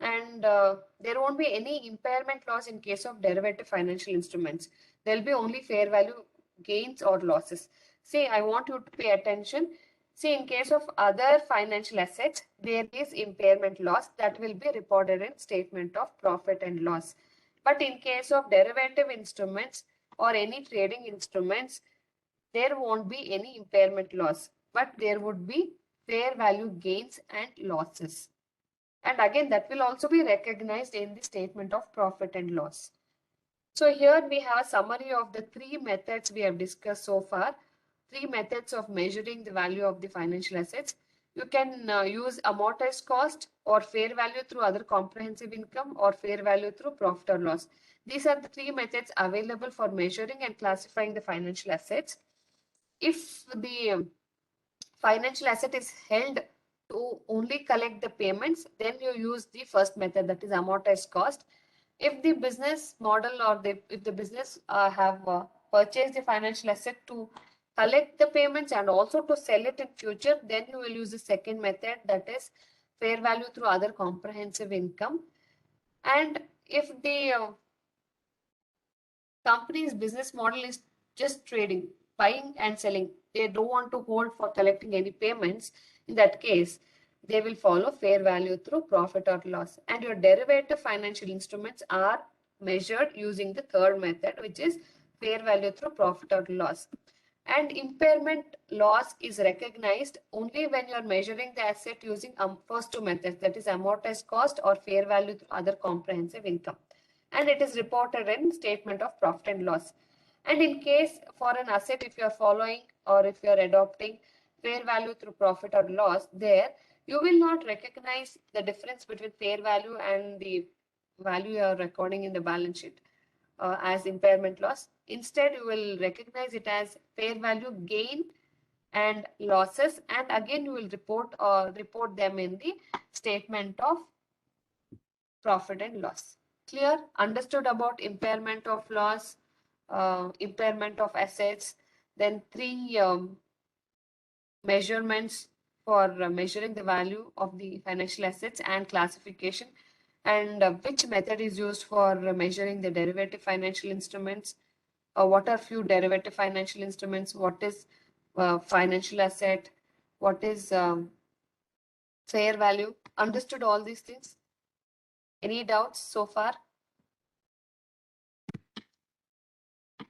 And there won't be any impairment loss in case of derivative financial instruments. There will be only fair value gains or losses. See, I want you to pay attention. See, in case of other financial assets, there is impairment loss that will be reported in statement of profit and loss. But in case of derivative instruments or any trading instruments, there won't be any impairment loss, but there would be fair value gains and losses. And again, that will also be recognized in the statement of profit and loss. So here we have a summary of the three methods we have discussed so far. Three methods of measuring the value of the financial assets. You can use amortized cost or fair value through other comprehensive income or fair value through profit or loss. These are the three methods available for measuring and classifying the financial assets. If the financial asset is held to only collect the payments, then you use the first method, that is amortized cost. If the business model or if the business have purchased the financial asset to collect the payments and also to sell it in future, then you will use the second method, that is fair value through other comprehensive income. And if the company's business model is just trading, buying and selling, they don't want to hold for collecting any payments, in that case, they will follow fair value through profit or loss. And your derivative financial instruments are measured using the third method, which is fair value through profit or loss. And impairment loss is recognized only when you are measuring the asset using first two methods, that is amortized cost or fair value through other comprehensive income. And it is reported in statement of profit and loss. And in case for an asset, if you are following or if you are adopting fair value through profit or loss, there you will not recognize the difference between fair value and the value you are recording in the balance sheet as impairment loss. Instead, you will recognize it as fair value gain and losses, and again you will report them in the statement of profit and loss. Clear? Understood about impairment of loss, impairment of assets, then three measurements for measuring the value of the financial assets and classification, and which method is used for measuring the derivative financial instruments. What are few derivative financial instruments? What is financial asset? What is fair value? Understood all these things? Any doubts so far?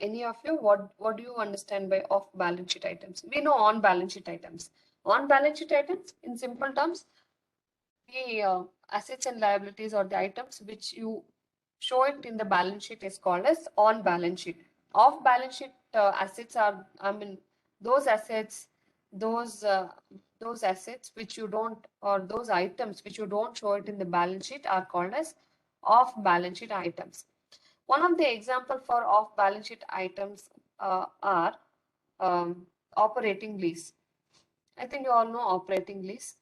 Any of you, what do you understand by off balance sheet items? We know on balance sheet items. On balance sheet items, in simple terms, the assets and liabilities or the items which you show it in the balance sheet is called as on balance sheet. Off balance sheet assets are, I mean, those assets, those assets which you don't, or those items which you don't show it in the balance sheet are called as off balance sheet items. One of the example for off balance sheet items are operating lease. I think you all know operating lease.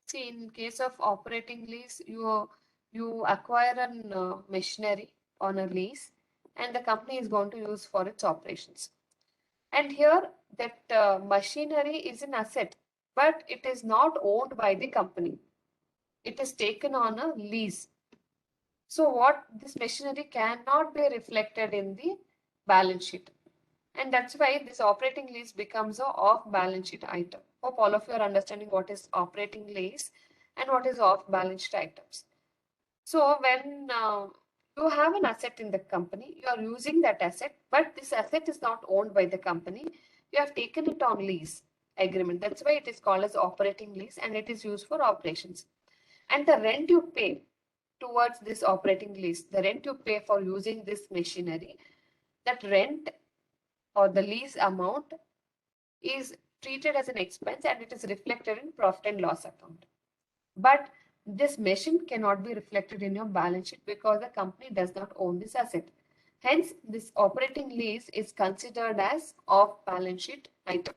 See, in case of operating lease, you You acquire an machinery on a lease, and the company is going to use for its operations. And here, that machinery is an asset, but it is not owned by the company. It is taken on a lease. So what this machinery cannot be reflected in the balance sheet. And that's why this operating lease becomes a off balance sheet item. Hope all of you are understanding what is operating lease and what is off balance sheet items. So when you have an asset in the company, you are using that asset, but this asset is not owned by the company. You have taken it on lease agreement. That's why it is called as operating lease, and it is used for operations. And the rent you pay towards this operating lease, the rent you pay for using this machinery, that rent or the lease amount is treated as an expense and it is reflected in profit and loss account. But this machine cannot be reflected in your balance sheet because the company does not own this asset. Hence, this operating lease is considered as off balance sheet item.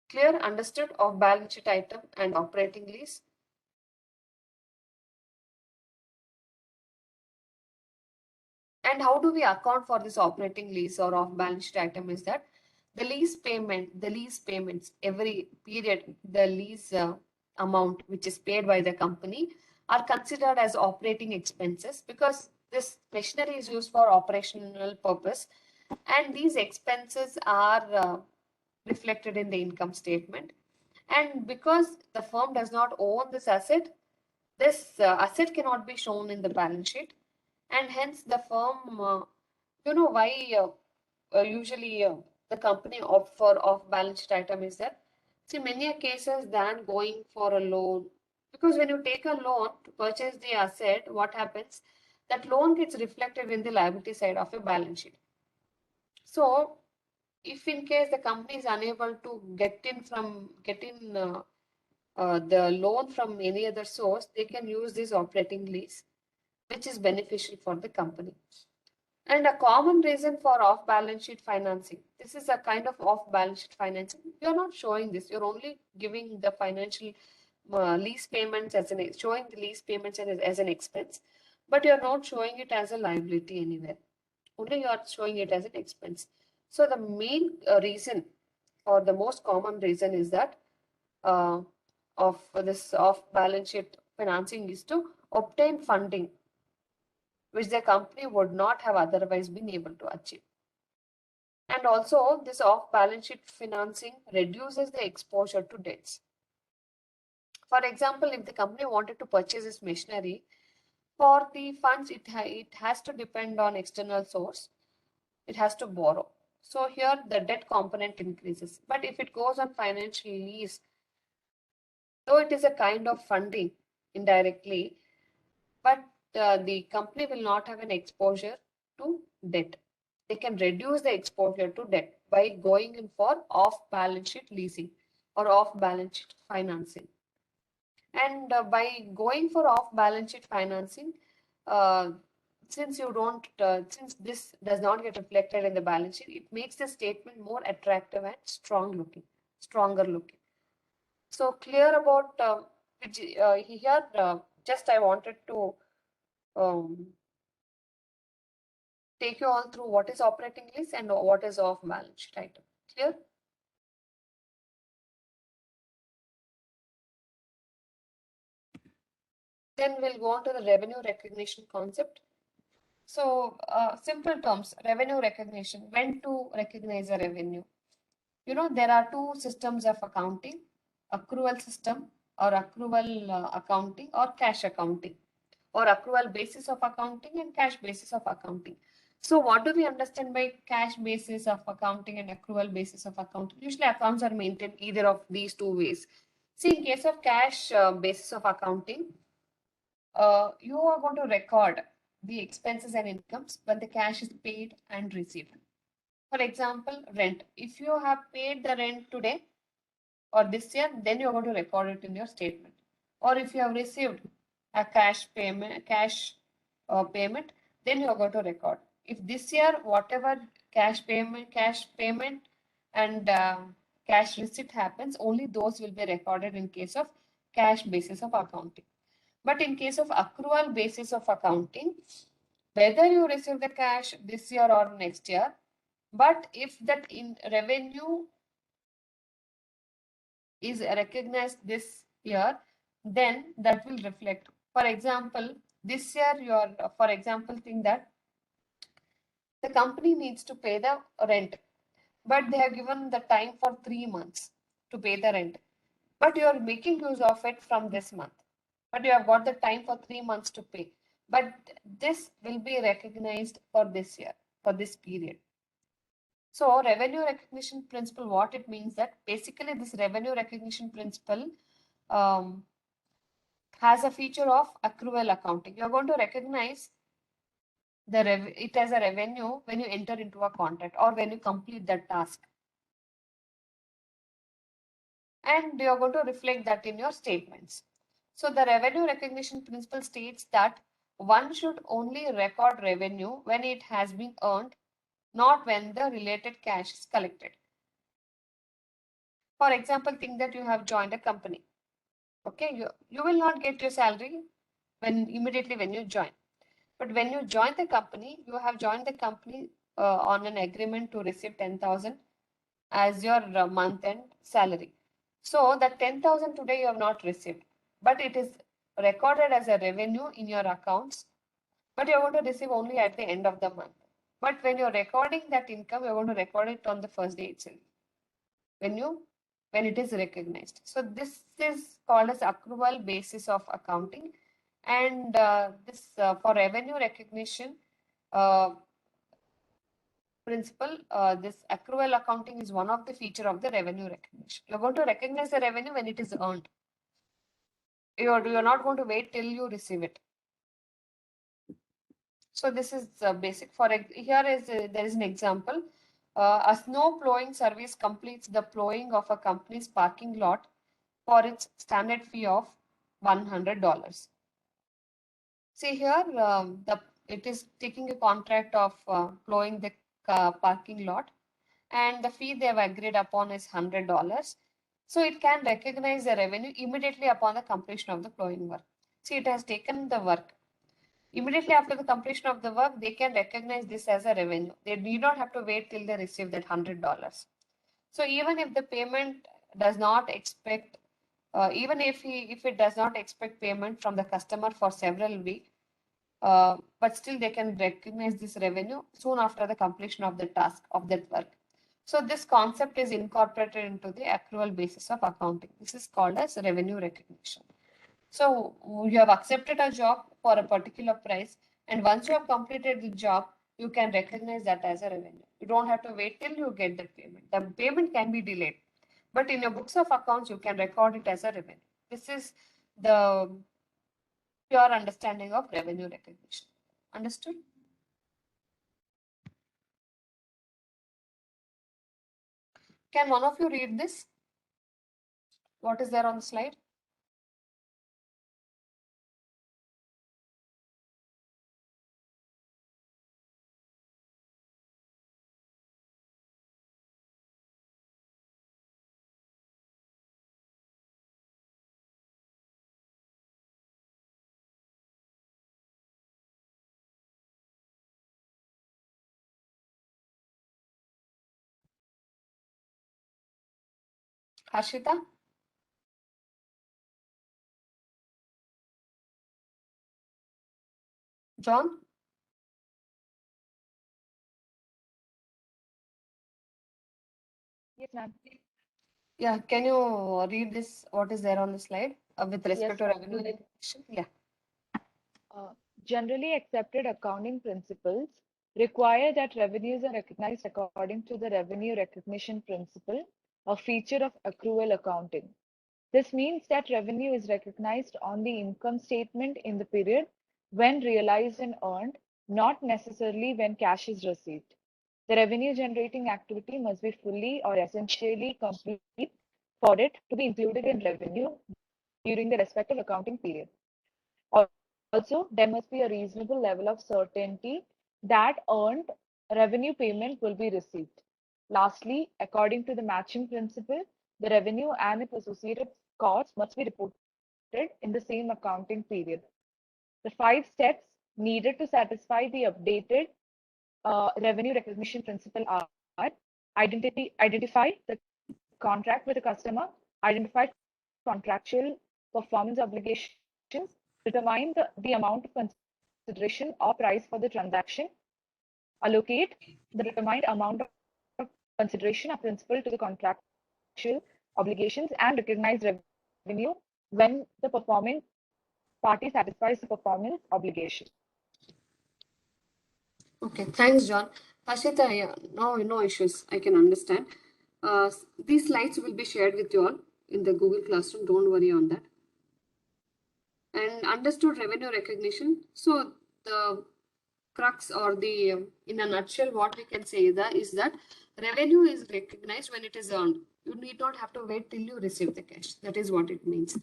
Clear? Understood? Off balance sheet item and operating lease. And how do we account for this operating lease or off balance sheet item is that the lease payments every period, the lease amount which is paid by the company are considered as operating expenses because this machinery is used for operational purpose, and these expenses are reflected in the income statement. And because the firm does not own this asset cannot be shown in the balance sheet, and hence the firm, you know why usually the company opt for off balance sheet item is that, see, many cases than going for a loan, because when you take a loan to purchase the asset, what happens, that loan gets reflected in the liability side of your balance sheet. So if in case the company is unable to get in the loan from any other source, they can use this operating lease, which is beneficial for the company. And a common reason for off-balance sheet financing. This is a kind of off-balance sheet financing. You're not showing this. You're only giving the financial lease payments showing the lease payments as an expense, but you're not showing it as a liability anywhere. Only you are showing it as an expense. So the main reason or the most common reason is that uh, of this off-balance sheet financing is to obtain funding which the company would not have otherwise been able to achieve. And also, this off-balance sheet financing reduces the exposure to debts. For example, if the company wanted to purchase this machinery, for the funds, it has to depend on external source. It has to borrow. So here the debt component increases. But if it goes on financial lease, though it is a kind of funding indirectly, but the company will not have an exposure to debt. They can reduce the exposure to debt by going in for off-balance sheet leasing or off-balance sheet financing. And by going for off-balance sheet financing, uh, since this does not get reflected in the balance sheet, it makes the statement more attractive and stronger looking. So clear about here. Just I wanted to um, take you all through what is operating lease and what is off balance sheet item. Clear? Then we'll go on to the revenue recognition concept. So simple terms, revenue recognition, when to recognize a revenue. You know, there are two systems of accounting, accrual system or accrual accounting or cash accounting, or accrual basis of accounting and cash basis of accounting. So what do we understand by cash basis of accounting and accrual basis of accounting? Usually accounts are maintained either of these two ways. See, in case of cash basis of accounting, you are going to record the expenses and incomes when the cash is paid and received. For example, rent. If you have paid the rent today or this year, then you're going to record it in your statement. Or if you have received a cash payment, then you're going to record. If this year, whatever cash payment and cash receipt happens, only those will be recorded in case of cash basis of accounting. But in case of accrual basis of accounting, whether you receive the cash this year or next year, but if that in revenue is recognized this year, then that will reflect. For example, this year you are, for example, think that the company needs to pay the rent, but they have given the time for 3 months to pay the rent. But you are making use of it from this month. But you have got the time for 3 months to pay. But this will be recognized for this year, for this period. So revenue recognition principle, what it means that basically this revenue recognition principle has a feature of accrual accounting. You're going to recognize it as a revenue when you enter into a contract or when you complete that task. And you're going to reflect that in your statements. So the revenue recognition principle states that one should only record revenue when it has been earned, not when the related cash is collected. For example, think that you have joined a company. Okay, you will not get your salary immediately when you join. But when you join the company, you have joined the company on an agreement to receive 10,000 as your month end salary. So that 10,000 today you have not received, but it is recorded as a revenue in your accounts, but you're going to receive only at the end of the month. But when you're recording that income, you're going to record it on the first day itself when it is recognized. So this is called as accrual basis of accounting. And this for revenue recognition principle, this accrual accounting is one of the feature of the revenue recognition. You're going to recognize the revenue when it is earned. You're not going to wait till you receive it. So this is basic. There is an example. A snow plowing service completes the plowing of a company's parking lot for its standard fee of $100. See here, it is taking a contract of plowing the parking lot, and the fee they have agreed upon is $100. So it can recognize the revenue immediately upon the completion of the plowing work. See, it has taken the work. Immediately after the completion of the work, they can recognize this as a revenue. They need not have to wait till they receive that $100. So even if the payment does not expect, even if it does not expect payment from the customer for several weeks, but still they can recognize this revenue soon after the completion of the task of that work. So this concept is incorporated into the accrual basis of accounting. This is called as revenue recognition. So you have accepted a job for a particular price, and once you have completed the job, you can recognize that as a revenue. You don't have to wait till you get the payment. The payment can be delayed, but in your books of accounts, you can record it as a revenue. This is the pure understanding of revenue recognition. Understood? Can one of you read this? What is there on the slide? Harshita? John? Yes, ma'am. Yeah, can you read this? What is there on the slide with respect Yes, to ma'am. revenue recognition? Yeah. Uh, Generally accepted accounting principles require that revenues are recognized according to the revenue recognition principle, a feature of accrual accounting. This means that revenue is recognized on the income statement in the period when realized and earned, not necessarily when cash is received. The revenue generating activity must be fully or essentially complete for it to be included in revenue during the respective accounting period. Also, there must be a reasonable level of certainty that earned revenue payment will be received. Lastly, according to the matching principle, the revenue and its associated costs must be reported in the same accounting period. The 5 steps needed to satisfy the updated revenue recognition principle are identify the contract with the customer, identify contractual performance obligations, determine the amount of consideration or price for the transaction, allocate the determined amount of consideration or principal to the contractual obligations, and recognize revenue when the performing party satisfies the performance obligation. Okay, thanks, John. Ashita, yeah, no issues. I can understand. These slides will be shared with you all in the Google Classroom. Don't worry on that. And understood revenue recognition. So the crux or the in a nutshell, what we can say is that revenue is recognized when it is earned. You need not have to wait till you receive the cash. That is what it means.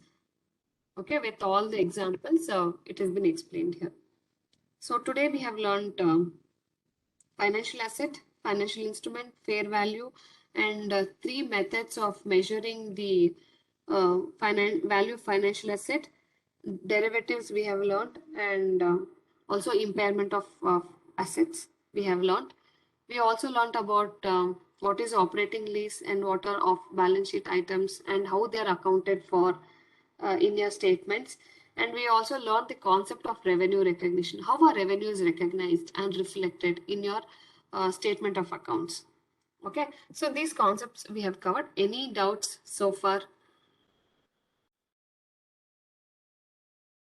Okay, with all the examples, it has been explained here. So today we have learned financial asset, financial instrument, fair value, and 3 methods of measuring the value of financial asset. Derivatives we have learned, and also impairment of assets we have learned. We also learned about what is operating lease and what are off balance sheet items and how they are accounted for in your statements. And we also learned the concept of revenue recognition, how a revenue is recognized and reflected in your statement of accounts. Okay, so these concepts we have covered. Any doubts so far?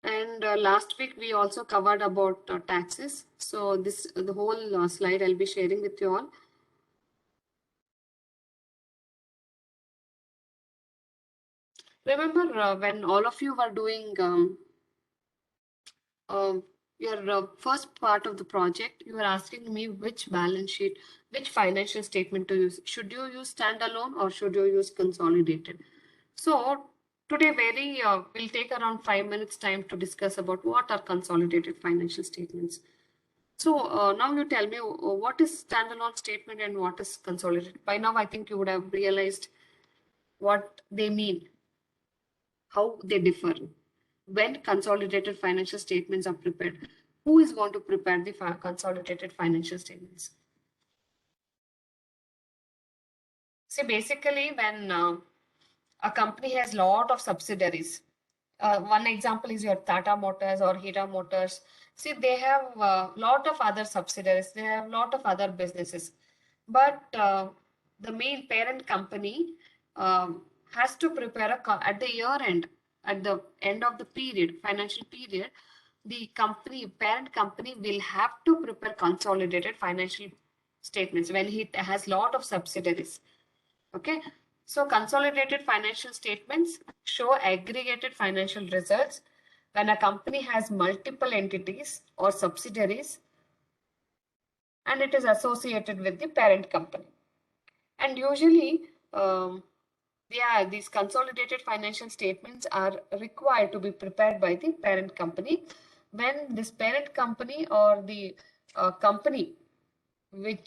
And last week we also covered about taxes. So the whole slide I'll be sharing with you all. Remember when all of you were doing your first part of the project, you were asking me which balance sheet, which financial statement to use. Should you use standalone or should you use consolidated? So today we'll take around 5 minutes time to discuss about what are consolidated financial statements. So now you tell me what is standalone statement and what is consolidated. By now I think you would have realized what they mean, how they differ. When consolidated financial statements are prepared, who is going to prepare the consolidated financial statements? See, basically when a company has lot of subsidiaries, one example is your Tata Motors or Hira Motors. See, they have a lot of other subsidiaries, they have a lot of other businesses, but the main parent company has to prepare at the year end, at the end of the period, financial period, the parent company will have to prepare consolidated financial statements when it has lot of subsidiaries. Okay, so consolidated financial statements show aggregated financial results when a company has multiple entities or subsidiaries and it is associated with the parent company. And usually, these consolidated financial statements are required to be prepared by the parent company when this parent company or the company when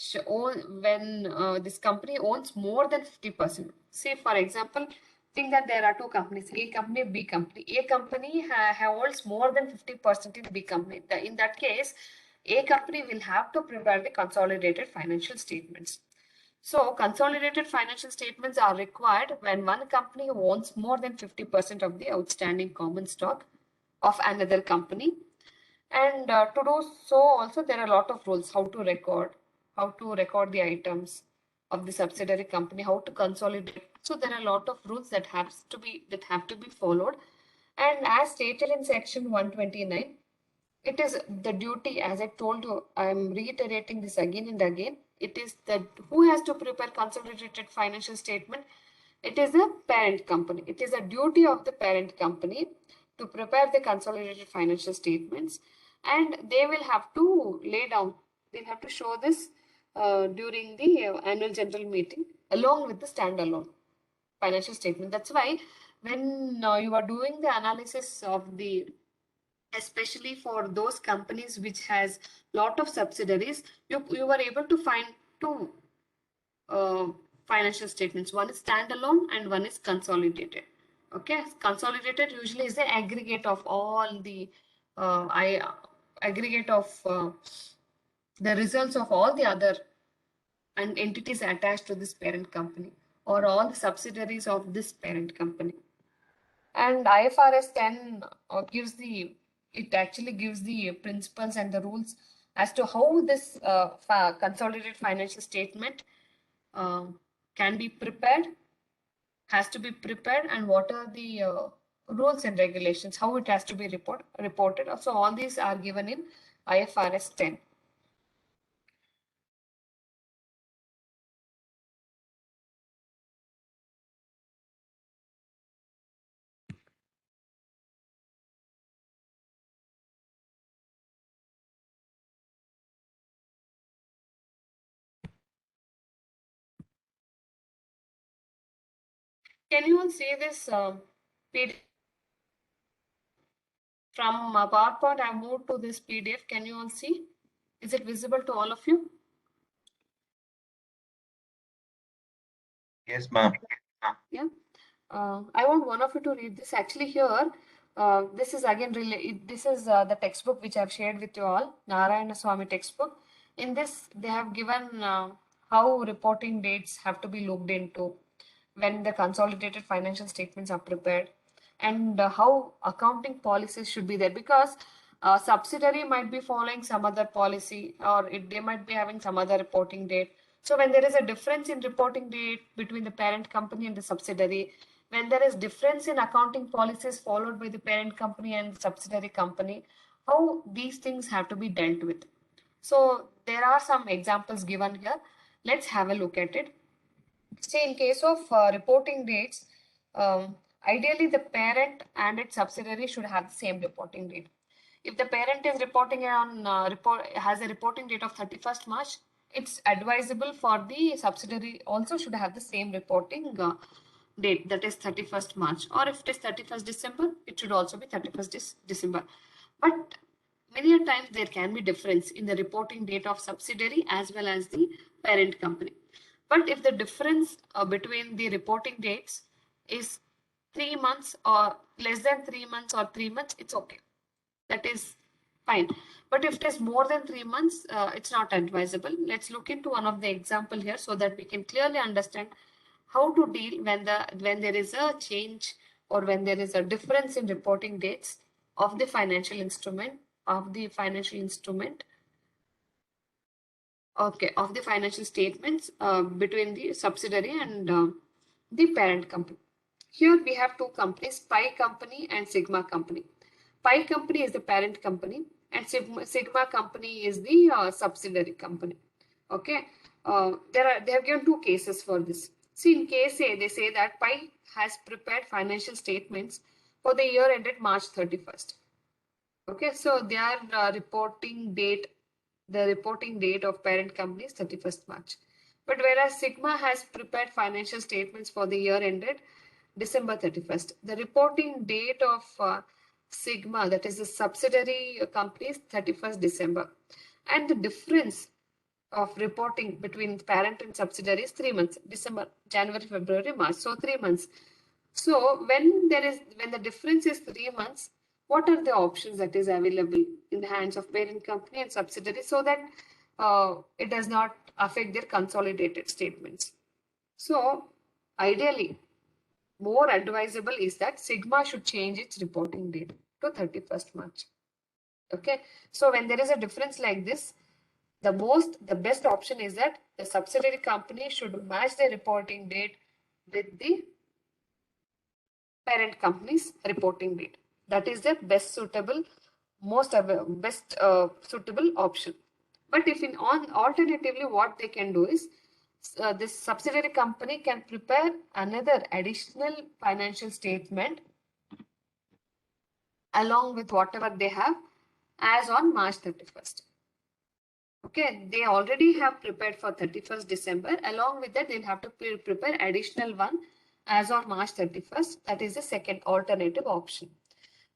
this company owns more than 50%. Say, for example, think that there are two companies, A company, B company. A company holds more than 50% in B company. In that case, A company will have to prepare the consolidated financial statements. So consolidated financial statements are required when one company owns more than 50% of the outstanding common stock of another company. And to do so also there are a lot of rules, how to record the items of the subsidiary company, how to consolidate. So there are a lot of rules that have to be followed. And as stated in section 129, it is the duty, as I told you, I am reiterating this again and again. It is that who has to prepare consolidated financial statement? It is the parent company. It is a duty of the parent company to prepare the consolidated financial statements, and they will have to lay down. They'll have to show this during the annual general meeting along with the standalone financial statement. That's why when you are doing the analysis of the, especially for those companies which has lot of subsidiaries, you were able to find two financial statements. One is standalone and one is consolidated. Okay, consolidated usually is the aggregate of all the aggregate of the results of all the other and entities attached to this parent company or all the subsidiaries of this parent company. And IFRS 10 it actually gives the principles and the rules as to how this consolidated financial statement can be prepared, has to be prepared, and what are the rules and regulations, how it has to be reported. So all these are given in IFRS 10. Can you all see this PDF? From PowerPoint, I moved to this PDF. Can you all see? Is it visible to all of you? Yes, ma'am. Yeah. I want one of you to read this. Actually, here, this is again this is the textbook which I've shared with you all, Narayana Swami textbook. In this, they have given how reporting dates have to be looked into when the consolidated financial statements are prepared, and how accounting policies should be there, because subsidiary might be following some other policy, or they might be having some other reporting date. So when there is a difference in reporting date between the parent company and the subsidiary, when there is difference in accounting policies followed by the parent company and subsidiary company, how these things have to be dealt with. So there are some examples given here. Let's have a look at it. See, in case of reporting dates, ideally the parent and its subsidiary should have the same reporting date. If the parent is reporting on has a reporting date of 31st March, it's advisable for the subsidiary also should have the same reporting date, that is 31st March. Or if it is 31st December, it should also be 31st December. But many a times there can be difference in the reporting date of subsidiary as well as the parent company. But if the difference between the reporting dates is 3 months or less than 3 months or 3 months, it's okay. That is fine. But if it is more than 3 months, it's not advisable. Let's look into one of the example here so that we can clearly understand how to deal when there is a change or when there is a difference in reporting dates of the financial instrument of the financial statements between the subsidiary and the parent company. Here we have two companies, Pi company and Sigma company. Pi company is the parent company and Sigma company is the subsidiary company. Okay, they have given two cases for this. See, in case A, they say that Pi has prepared financial statements for the year ended March 31st. Okay, so their the reporting date of parent company is 31st March. But whereas Sigma has prepared financial statements for the year ended December 31st, the reporting date of Sigma, that is the subsidiary company, is 31st December. And the difference of reporting between parent and subsidiary is 3 months, December, January, February, March. So 3 months. So when the difference is 3 months, what are the options that is available in the hands of parent company and subsidiary so that it does not affect their consolidated statements? So ideally, more advisable is that Sigma should change its reporting date to 31st March. Okay, so when there is a difference like this, the best option is that the subsidiary company should match the reporting date with the parent company's reporting date. That is the best suitable, best suitable option. But if alternatively, what they can do is this subsidiary company can prepare another additional financial statement along with whatever they have as on March 31st. Okay, they already have prepared for 31st December. Along with that, they'll have to prepare additional one as on March 31st. That is the second alternative option.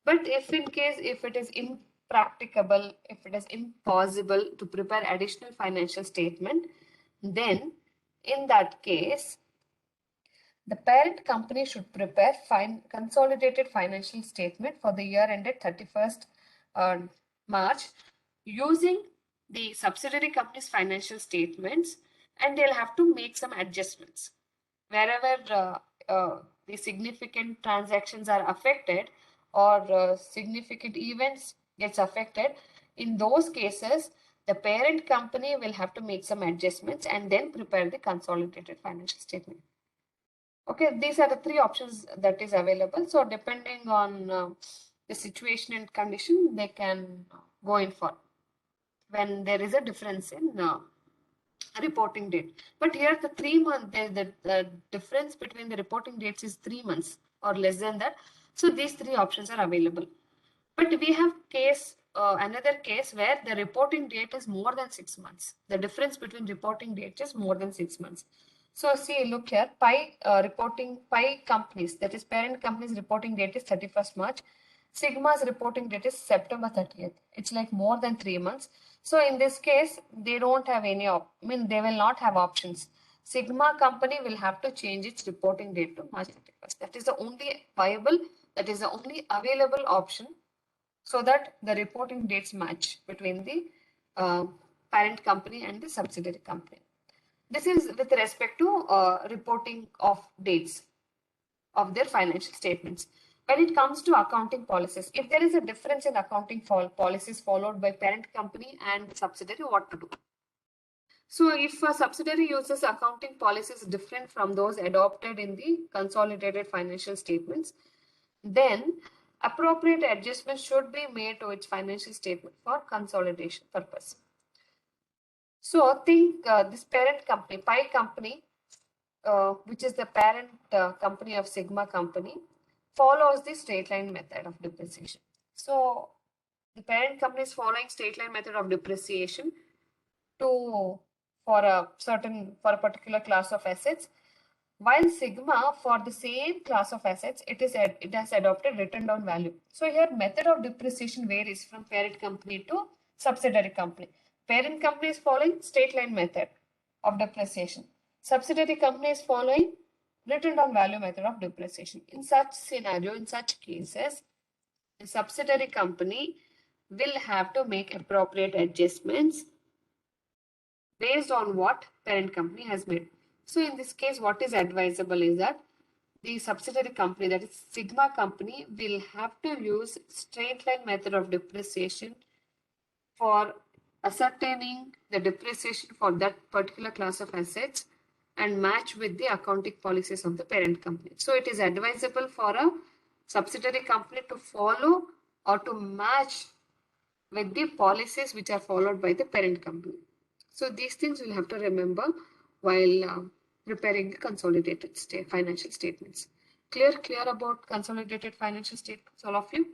But if it is impracticable, if it is impossible to prepare additional financial statement, then in that case, The parent company should prepare consolidated financial statement for the year ended 31st March using the subsidiary company's financial statements, and they'll have to make some adjustments. Wherever the significant transactions are affected or significant events gets affected, in those cases, the parent company will have to make some adjustments and then prepare the consolidated financial statement. Okay, these are the three options that is available. So depending on the situation and condition, they can go in for when there is a difference in reporting date. But here the 3 month, the difference between the reporting dates is 3 months or less than that. So these three options are available. But we have another case where the reporting date is more than 6 months. The difference between reporting date is more than 6 months. So see, look here, Pi companies, that is parent company's reporting date is 31st March. Sigma's reporting date is September 30th. It's like more than 3 months. So in this case, they don't have any, they will not have options. Sigma company will have to change its reporting date to March 31st. That is the only viable, that is the only available option, so that the reporting dates match between the parent company and the subsidiary company. This is with respect to reporting of dates of their financial statements. When it comes to accounting policies, if there is a difference in accounting policies followed by parent company and subsidiary, what to do? So if a subsidiary uses accounting policies different from those adopted in the consolidated financial statements, then appropriate adjustments should be made to its financial statement for consolidation purpose. So think this parent company, Pi company, which is the parent company of Sigma company, follows the straight line method of depreciation. So the parent company is following straight line method of depreciation for a particular class of assets, while Sigma, for the same class of assets, it has adopted written down value. So here method of depreciation varies from parent company to subsidiary company. Parent company is following straight line method of depreciation. Subsidiary company is following written down value method of depreciation. In such scenario, in such cases, the subsidiary company will have to make appropriate adjustments based on what parent company has made. So in this case, what is advisable is that the subsidiary company, that is Sigma company, will have to use straight line method of depreciation for ascertaining the depreciation for that particular class of assets and match with the accounting policies of the parent company. So it is advisable for a subsidiary company to follow or to match with the policies which are followed by the parent company. So these things you'll have to remember while preparing the consolidated financial statements. Clear about consolidated financial statements, all of you?